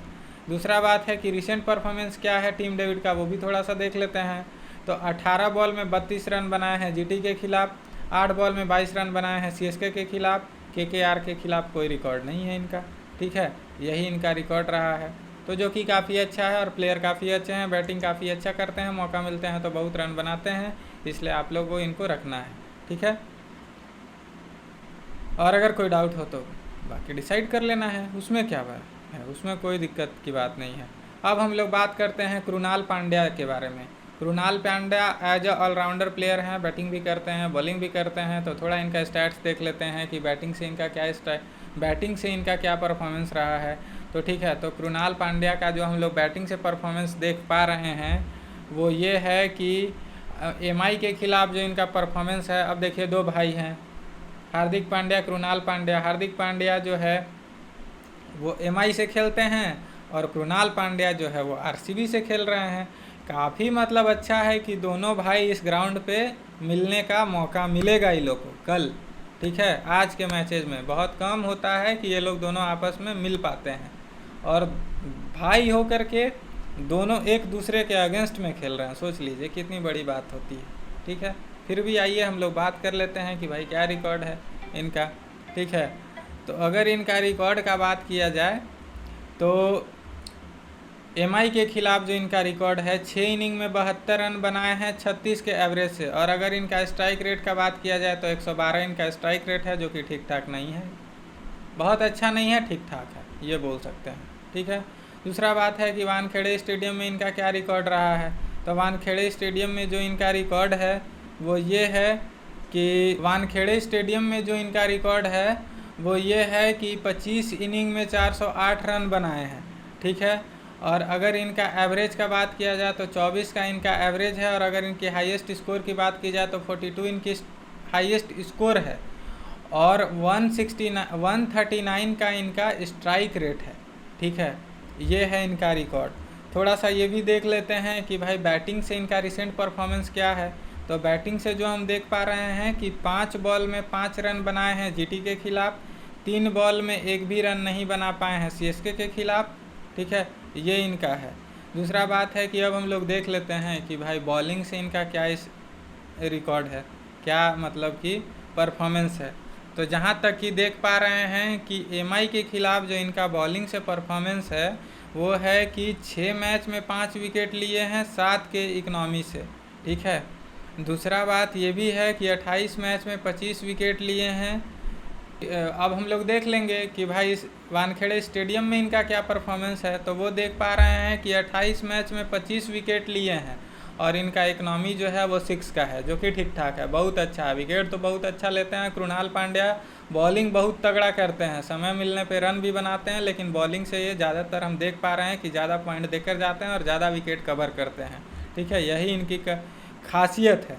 दूसरा बात है कि रिसेंट परफॉर्मेंस क्या है टीम डेविड का, वो भी थोड़ा सा देख लेते हैं। तो 18 बॉल में 32 रन बनाए हैं जीटी के खिलाफ, 8 बॉल में 22 रन बनाए हैं सीएसके के खिलाफ, केकेआर के खिलाफ कोई रिकॉर्ड नहीं है इनका। ठीक है, यही इनका रिकॉर्ड रहा है, तो जो कि काफ़ी अच्छा है, और प्लेयर काफ़ी अच्छे हैं, बैटिंग काफ़ी अच्छा करते हैं, मौका मिलते हैं तो बहुत रन बनाते हैं, इसलिए आप लोगों को इनको रखना है। ठीक है, और अगर कोई डाउट हो तो बाकी डिसाइड कर लेना है, उसमें क्या बात है, उसमें कोई दिक्कत की बात नहीं है। अब हम लोग बात करते हैं कृणाल पांड्या के बारे में। Krunal Pandya as a allrounder player हैं, बैटिंग भी करते हैं, बॉलिंग भी करते हैं, तो थोड़ा इनका स्टैट्स देख लेते हैं कि बैटिंग से इनका क्या परफॉर्मेंस रहा है। तो ठीक है, तो कृणाल पांड्या का जो हम लोग बैटिंग से परफॉर्मेंस देख पा रहे हैं वो ये है कि एमआई के खिलाफ जो इनका परफॉर्मेंस है, अब देखिए 2 भाई हैं, हार्दिक पांड्या, कृणाल पांड्या। हार्दिक पांड्या जो है वो एमआई से खेलते हैं, और कृणाल पांड्या जो है वो आरसीबी से खेल रहे हैं। काफ़ी मतलब अच्छा है कि दोनों भाई इस ग्राउंड पे मिलने का मौका मिलेगा इन लोग को कल। ठीक है, आज के मैचेज में बहुत कम होता है कि ये लोग दोनों आपस में मिल पाते हैं, और भाई हो कर के दोनों एक दूसरे के अगेंस्ट में खेल रहे हैं, सोच लीजिए कितनी बड़ी बात होती है। ठीक है, फिर भी आइए हम लोग बात कर लेते हैं कि भाई क्या रिकॉर्ड है इनका। ठीक है, तो अगर इनका रिकॉर्ड का बात किया जाए तो एमआई के खिलाफ जो इनका रिकॉर्ड है, 6 इनिंग में 72 रन बनाए हैं 36 के एवरेज से, और अगर इनका स्ट्राइक रेट का बात किया जाए तो 112 इनका स्ट्राइक रेट है, जो कि ठीक ठाक नहीं है, बहुत अच्छा नहीं है, ठीक ठाक है, ये बोल सकते हैं। ठीक है, दूसरा बात है कि वानखेड़े स्टेडियम में इनका क्या रिकॉर्ड रहा है। तो वानखेड़े स्टेडियम में जो इनका रिकॉर्ड है वो ये है कि वानखेड़े स्टेडियम में जो इनका रिकॉर्ड है वो ये है कि 25 इनिंग में 408 रन बनाए हैं। ठीक है, और अगर इनका एवरेज का बात किया जाए तो 24 का इनका एवरेज है, और अगर इनकी हाईएस्ट स्कोर की बात की जाए तो 42 इनकी हाईएस्ट स्कोर है, और 139 का इनका स्ट्राइक रेट है। ठीक है, ये है इनका रिकॉर्ड। थोड़ा सा ये भी देख लेते हैं कि भाई बैटिंग से इनका रिसेंट परफॉर्मेंस क्या है। तो बैटिंग से जो हम देख पा रहे हैं कि 5 बॉल में 5 रन बनाए हैं जीटी के खिलाफ, 3 बॉल में 1 भी रन नहीं बना पाए हैं सीएसके के खिलाफ। ठीक है, ये इनका है। दूसरा बात है कि अब हम लोग देख लेते हैं कि भाई बॉलिंग से इनका क्या इस रिकॉर्ड है, क्या मतलब कि परफॉर्मेंस है। तो जहाँ तक कि देख पा रहे हैं कि एमआई के खिलाफ जो इनका बॉलिंग से परफॉर्मेंस है वो है कि 6 मैच में 5 विकेट लिए हैं 7 के इकनॉमी से, ठीक है। दूसरा बात ये भी है कि 28 मैच में 25 विकेट लिए हैं। अब हम लोग देख लेंगे कि भाई इस वानखेड़े स्टेडियम में इनका क्या परफॉर्मेंस है, तो वो देख पा रहे हैं कि 28 मैच में 25 विकेट लिए हैं और इनका इकनॉमी जो है वो 6 का है, जो कि ठीक ठाक है, बहुत अच्छा है। विकेट तो बहुत अच्छा लेते हैं। कृणाल पांड्या बॉलिंग बहुत तगड़ा करते हैं, समय मिलने पे रन भी बनाते हैं, लेकिन बॉलिंग से ये ज़्यादातर हम देख पा रहे हैं कि ज़्यादा पॉइंट देकर जाते हैं और ज़्यादा विकेट कवर करते हैं, ठीक है। यही इनकी खासियत है,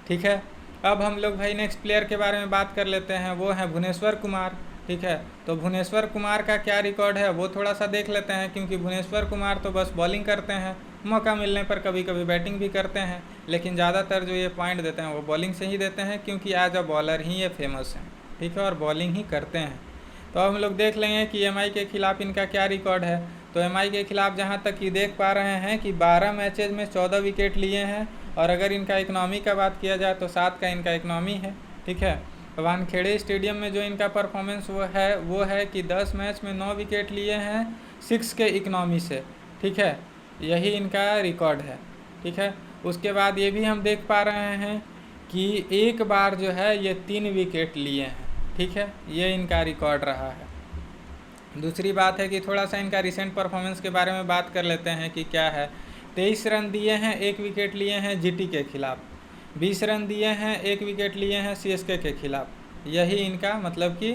ठीक है। अब हम लोग भाई नेक्स्ट प्लेयर के बारे में बात कर लेते हैं, वो है भुवनेश्वर कुमार, ठीक है। तो भुवनेश्वर कुमार का क्या रिकॉर्ड है वो थोड़ा सा देख लेते हैं, क्योंकि भुवनेश्वर कुमार तो बस बॉलिंग करते हैं, मौका मिलने पर कभी कभी बैटिंग भी करते हैं, लेकिन ज़्यादातर जो ये पॉइंट देते हैं वो बॉलिंग से ही देते हैं, क्योंकि एज अ बॉलर ही ये फेमस हैं, ठीक है, और बॉलिंग ही करते हैं। तो अब हम लोग देख लेंगे कि एमआई के खिलाफ इनका क्या रिकॉर्ड है। तो एमआई के खिलाफ जहाँ तक कि देख पा रहे हैं कि 12 मैचेज में 14 विकेट लिए हैं, और अगर इनका इकनॉमी का बात किया जाए तो 7 का इनका इकनॉमी है, ठीक है। वानखेड़े स्टेडियम में जो इनका परफॉर्मेंस वो है कि 10 मैच में 9 विकेट लिए हैं 6 के इकनॉमी से, ठीक है। यही इनका रिकॉर्ड है, ठीक है। उसके बाद ये भी हम देख पा रहे हैं कि एक बार जो है ये 3 विकेट लिए हैं, ठीक है, ये इनका रिकॉर्ड रहा है। दूसरी बात है कि थोड़ा सा इनका रिसेंट परफॉर्मेंस के बारे में बात कर लेते हैं कि क्या है। 23 रन दिए हैं, 1 विकेट लिए हैं जीटी के खिलाफ, 20 रन दिए हैं, 1 विकेट लिए हैं सीएसके के खिलाफ। यही इनका मतलब कि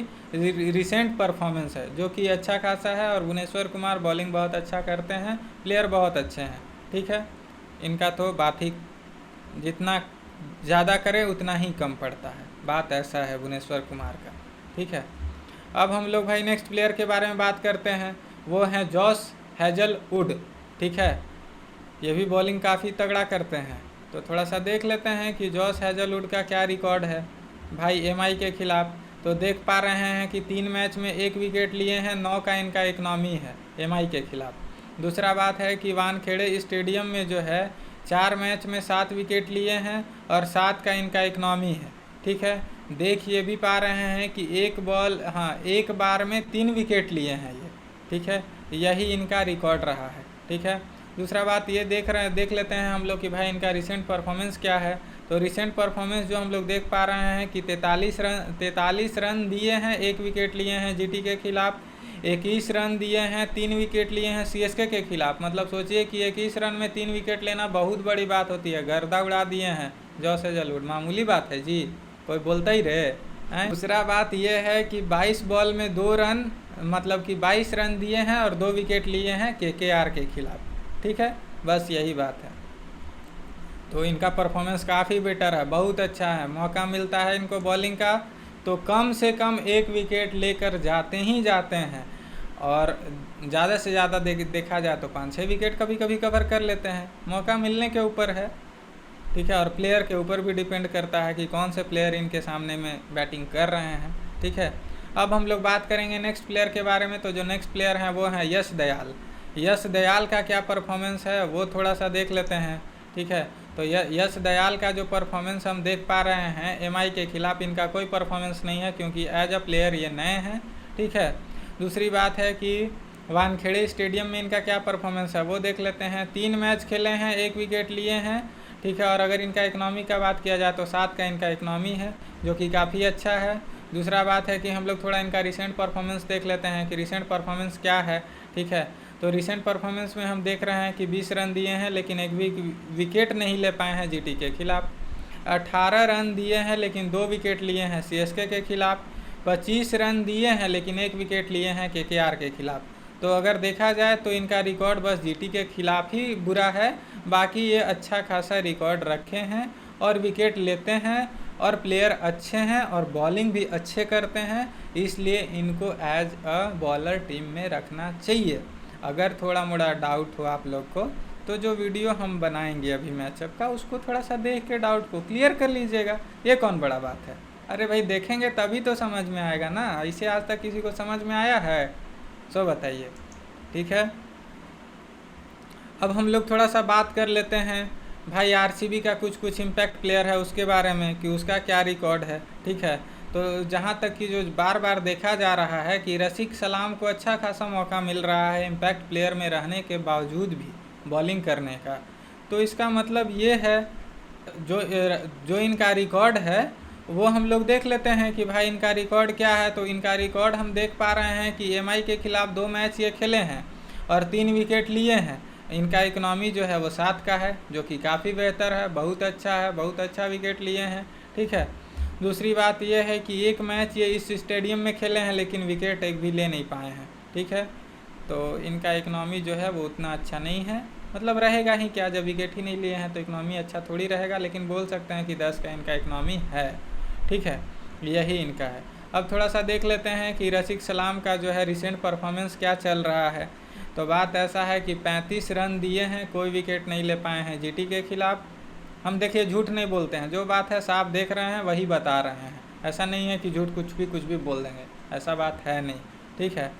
रिसेंट परफॉर्मेंस है, जो कि अच्छा खासा है। और भुवनेश्वर कुमार बॉलिंग बहुत अच्छा करते हैं, प्लेयर बहुत अच्छे हैं, ठीक है। इनका तो बात ही जितना ज़्यादा करे उतना ही कम पड़ता है, बात ऐसा है भुवनेश्वर कुमार का, ठीक है। अब हम लोग भाई नेक्स्ट प्लेयर के बारे में बात करते हैं, वो हैं जॉस हेजलवुड, ठीक है। ये भी बॉलिंग काफ़ी तगड़ा करते हैं। तो थोड़ा सा देख लेते हैं कि जॉस हेजलवुड का क्या रिकॉर्ड है भाई एमआई के खिलाफ। तो देख पा रहे हैं कि 3 मैच में 1 विकेट लिए हैं, 9 का इनका इकनॉमी है एमआई के खिलाफ। दूसरा बात है कि वानखेड़े स्टेडियम में जो है 4 मैच में 7 विकेट लिए हैं और 7 का इनका इकनॉमी है, ठीक है। देख ये भी पा रहे हैं कि एक बार में 3 विकेट लिए हैं ये, ठीक है। यही इनका रिकॉर्ड रहा है, ठीक है। दूसरा बात ये देख लेते हैं हम लोग कि भाई इनका रिसेंट परफॉर्मेंस क्या है। तो रिसेंट परफॉर्मेंस जो हम लोग देख पा रहे हैं कि 43 रन दिए हैं, 1 विकेट लिए हैं जीटी के खिलाफ, 21 रन दिए हैं, 3 विकेट लिए हैं सीएसके के खिलाफ। मतलब सोचिए कि 21 रन में 3 विकेट लेना बहुत बड़ी बात होती है, गर्दा उड़ा दिए हैं जॉस हेजलवुड, मामूली बात है जी, कोई बोलता ही रहे। दूसरा बात यह है कि 22 बॉल में 2 रन, मतलब कि 22 रन दिए हैं और 2 विकेट लिए हैं केकेआर के खिलाफ, ठीक है। बस यही बात है। तो इनका परफॉर्मेंस काफ़ी बेटर है, बहुत अच्छा है। मौका मिलता है इनको बॉलिंग का तो कम से कम 1 विकेट लेकर जाते ही जाते हैं, और ज़्यादा से ज़्यादा देखा जाए तो 5-6 विकेट कभी कभी कवर कर लेते हैं। मौका मिलने के ऊपर है, ठीक है, और प्लेयर के ऊपर भी डिपेंड करता है कि कौन से प्लेयर इनके सामने में बैटिंग कर रहे हैं, ठीक है। अब हम लोग बात करेंगे नेक्स्ट प्लेयर के बारे में। तो जो नेक्स्ट प्लेयर हैं वो हैं यश दयाल। यश दयाल का क्या परफॉर्मेंस है वो थोड़ा सा देख लेते हैं, ठीक है। तो यश दयाल का जो परफॉर्मेंस हम देख पा रहे हैं एमआई के खिलाफ, इनका कोई परफॉर्मेंस नहीं है, क्योंकि एज अ प्लेयर ये नए हैं, ठीक है। दूसरी बात है कि वानखेड़े स्टेडियम में इनका क्या परफॉर्मेंस है वो देख लेते हैं। 3 मैच खेले हैं, 1 विकेट लिए हैं, ठीक है। और अगर इनका इकनॉमी का बात किया जाए तो 7 का इनका इकनॉमी है, जो कि काफ़ी अच्छा है। दूसरा बात है कि हम लोग थोड़ा इनका रिसेंट परफॉर्मेंस देख लेते हैं कि रिसेंट परफॉर्मेंस क्या है, ठीक है। तो रिसेंट परफॉर्मेंस में हम देख रहे हैं कि 20 रन दिए हैं, लेकिन 1 विकेट नहीं ले पाए हैं जीटी के खिलाफ। 18 रन दिए हैं, लेकिन 2 विकेट लिए हैं सीएसके के खिलाफ। 25 रन दिए हैं, लेकिन 1 विकेट लिए हैं केकेआर के खिलाफ। तो अगर देखा जाए तो इनका रिकॉर्ड बस जीटी के खिलाफ ही बुरा है, बाकी ये अच्छा खासा रिकॉर्ड रखे हैं और विकेट लेते हैं और प्लेयर अच्छे हैं और बॉलिंग भी अच्छे करते हैं, इसलिए इनको एज अ बॉलर टीम में रखना चाहिए। अगर थोड़ा मोड़ा डाउट हो आप लोग को तो जो वीडियो हम बनाएंगे अभी मैचअप का, उसको थोड़ा सा देख के डाउट को क्लियर कर लीजिएगा, ये कौन बड़ा बात है। अरे भाई देखेंगे तभी तो समझ में आएगा ना, ऐसे आज तक किसी को समझ में आया है? सो बताइए, ठीक है। अब हम लोग थोड़ा सा बात कर लेते हैं भाई आरसीबी का कुछ इम्पैक्ट प्लेयर है उसके बारे में कि उसका क्या रिकॉर्ड है, ठीक है। तो जहाँ तक कि जो बार बार देखा जा रहा है कि रशीद सलाम को अच्छा खासा मौका मिल रहा है इम्पैक्ट प्लेयर में रहने के बावजूद भी बॉलिंग करने का, तो इसका मतलब ये है जो इनका रिकॉर्ड है वो हम लोग देख लेते हैं कि भाई इनका रिकॉर्ड क्या है। तो इनका रिकॉर्ड हम देख पा रहे हैं कि एमआई के खिलाफ 2 मैच ये खेले हैं और 3 विकेट लिए हैं। इनका इकनॉमी जो है वो 7 का है, जो कि काफ़ी बेहतर है, बहुत अच्छा है, बहुत अच्छा विकेट लिए हैं। ठीक है, दूसरी बात यह है कि 1 मैच ये इस स्टेडियम में खेले हैं लेकिन विकेट एक भी ले नहीं पाए हैं। ठीक है, तो इनका इकनॉमी जो है वो उतना अच्छा नहीं है, मतलब रहेगा ही क्या, जब विकेट ही नहीं लिए हैं तो इकनॉमी अच्छा थोड़ी रहेगा, लेकिन बोल सकते हैं कि 10 का इनका इकनॉमी है। ठीक है, यही इनका है। अब थोड़ा सा देख लेते हैं कि रशीद सलाम का जो है रिसेंट परफॉर्मेंस क्या चल रहा है। तो बात ऐसा है कि 35 रन दिए हैं, कोई विकेट नहीं ले पाए हैं जीटी के खिलाफ। हम देखिए झूठ नहीं बोलते हैं, जो बात है साफ देख रहे हैं वही बता रहे हैं, ऐसा नहीं है कि झूठ कुछ भी बोल देंगे, ऐसा बात है नहीं। ठीक है,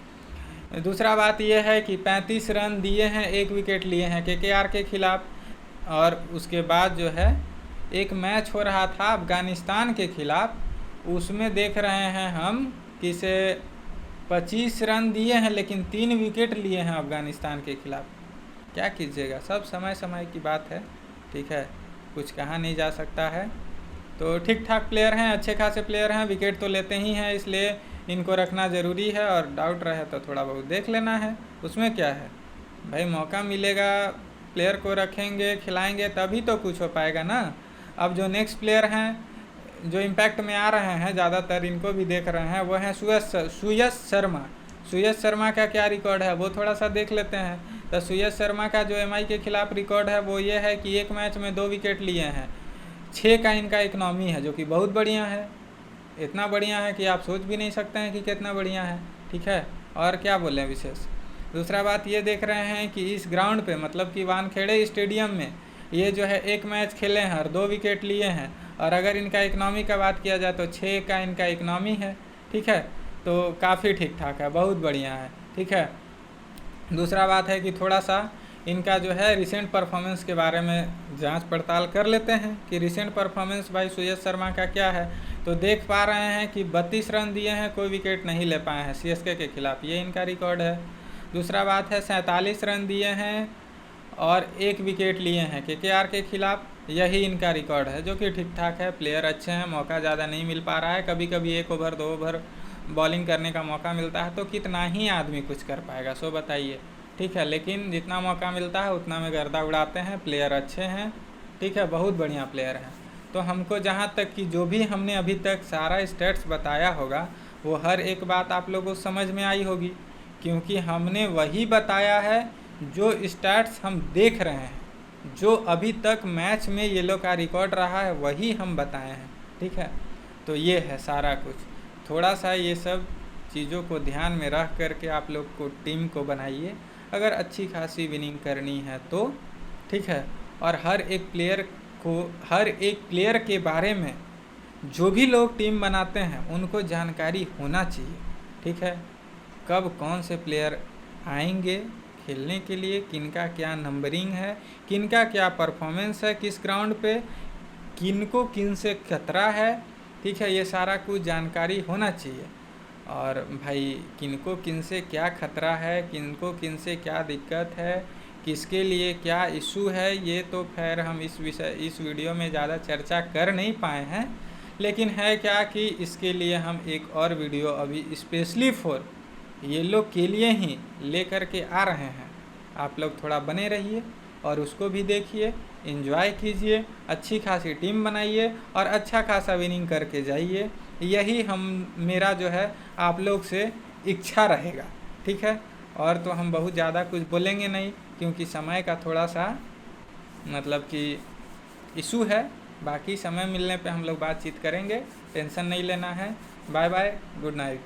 दूसरा बात यह है कि 35 रन दिए हैं, 1 विकेट लिए हैं केकेआर के खिलाफ। और उसके बाद जो है एक मैच हो रहा था अफ़गानिस्तान के खिलाफ, उसमें देख रहे हैं हम कि से 25 रन दिए हैं लेकिन 3 विकेट लिए हैं अफ़गानिस्तान के खिलाफ। क्या कीजिएगा, सब समय समय की बात है। ठीक है, कुछ कहा नहीं जा सकता है। तो ठीक ठाक प्लेयर हैं, अच्छे खासे प्लेयर हैं, विकेट तो लेते ही हैं, इसलिए इनको रखना ज़रूरी है। और डाउट रहे तो थोड़ा बहुत देख लेना है, उसमें क्या है भाई, मौका मिलेगा, प्लेयर को रखेंगे खिलाएंगे तभी तो कुछ हो पाएगा ना। अब जो नेक्स्ट प्लेयर हैं जो इम्पैक्ट में आ रहे हैं, ज़्यादातर इनको भी देख रहे हैं, वो हैं सुयश शर्मा। सुयश शर्मा का क्या रिकॉर्ड है वो थोड़ा सा देख लेते हैं। तो सुयश शर्मा का जो एमआई के खिलाफ रिकॉर्ड है वो ये है कि 1 मैच में 2 विकेट लिए हैं, 6 का इनका इकनॉमी है, जो कि बहुत बढ़िया है। इतना बढ़िया है कि आप सोच भी नहीं सकते हैं कि कितना बढ़िया है। ठीक है, और क्या बोलें विशेष। दूसरा बात ये देख रहे हैं कि इस ग्राउंड पे, मतलब कि वानखेड़े स्टेडियम में ये जो है 1 मैच खेले हैं और 2 विकेट लिए हैं। और अगर इनका इकनॉमी का बात किया जाए तो 6 का इनका इकनॉमी है। ठीक है, तो काफ़ी ठीक ठाक है, बहुत बढ़िया है। ठीक है, दूसरा बात है कि थोड़ा सा इनका जो है रिसेंट परफॉर्मेंस के बारे में जांच पड़ताल कर लेते हैं कि रिसेंट परफॉर्मेंस भाई सुयश शर्मा का क्या है। तो देख पा रहे हैं कि 32 रन दिए हैं, कोई विकेट नहीं ले पाए हैं सीएसके के खिलाफ, ये इनका रिकॉर्ड है। दूसरा बात है 47 रन दिए हैं और 1 विकेट लिए हैं केकेआर के खिलाफ, यही इनका रिकॉर्ड है, जो कि ठीक ठाक है। प्लेयर अच्छे हैं, मौका ज़्यादा नहीं मिल पा रहा है, कभी कभी 1 ओवर 2 ओवर बॉलिंग करने का मौका मिलता है तो कितना ही आदमी कुछ कर पाएगा, सो बताइए। ठीक है, लेकिन जितना मौका मिलता है उतना में गर्दा उड़ाते हैं, प्लेयर अच्छे हैं। ठीक है, बहुत बढ़िया प्लेयर हैं। तो हमको जहाँ तक कि जो भी हमने अभी तक सारा स्टेट्स बताया होगा वो हर एक बात आप लोगों को समझ में आई होगी, क्योंकि हमने वही बताया है जो स्टैट्स हम देख रहे हैं, जो अभी तक मैच में ये लोग का रिकॉर्ड रहा है वही हम बताए हैं। ठीक है, तो ये है सारा कुछ। थोड़ा सा ये सब चीज़ों को ध्यान में रख करके आप लोग को टीम को बनाइए, अगर अच्छी खासी विनिंग करनी है तो। ठीक है, और हर एक प्लेयर के बारे में जो भी लोग टीम बनाते हैं उनको जानकारी होना चाहिए। ठीक है, कब कौन से प्लेयर आएंगे खेलने के लिए, किनका क्या नंबरिंग है, किनका क्या परफॉर्मेंस है किस ग्राउंड पे, किनको किन से खतरा है। ठीक है, ये सारा कुछ जानकारी होना चाहिए। और भाई किनको किन से क्या खतरा है, किनको किन से क्या दिक्कत है, किसके लिए क्या इशू है, ये तो खैर हम इस वीडियो में ज़्यादा चर्चा कर नहीं पाए हैं। लेकिन है क्या कि इसके लिए हम एक और वीडियो अभी स्पेशली फॉर ये लोग के लिए ही ले कर के आ रहे हैं। आप लोग थोड़ा बने रहिए और उसको भी देखिए, एंजॉय कीजिए, अच्छी खासी टीम बनाइए और अच्छा खासा विनिंग करके जाइए। यही मेरा जो है आप लोग से इच्छा रहेगा। ठीक है, और तो हम बहुत ज़्यादा कुछ बोलेंगे नहीं, क्योंकि समय का थोड़ा सा मतलब कि इशू है। बाकी समय मिलने पे हम लोग बातचीत करेंगे, टेंशन नहीं लेना है। Bye bye, good night.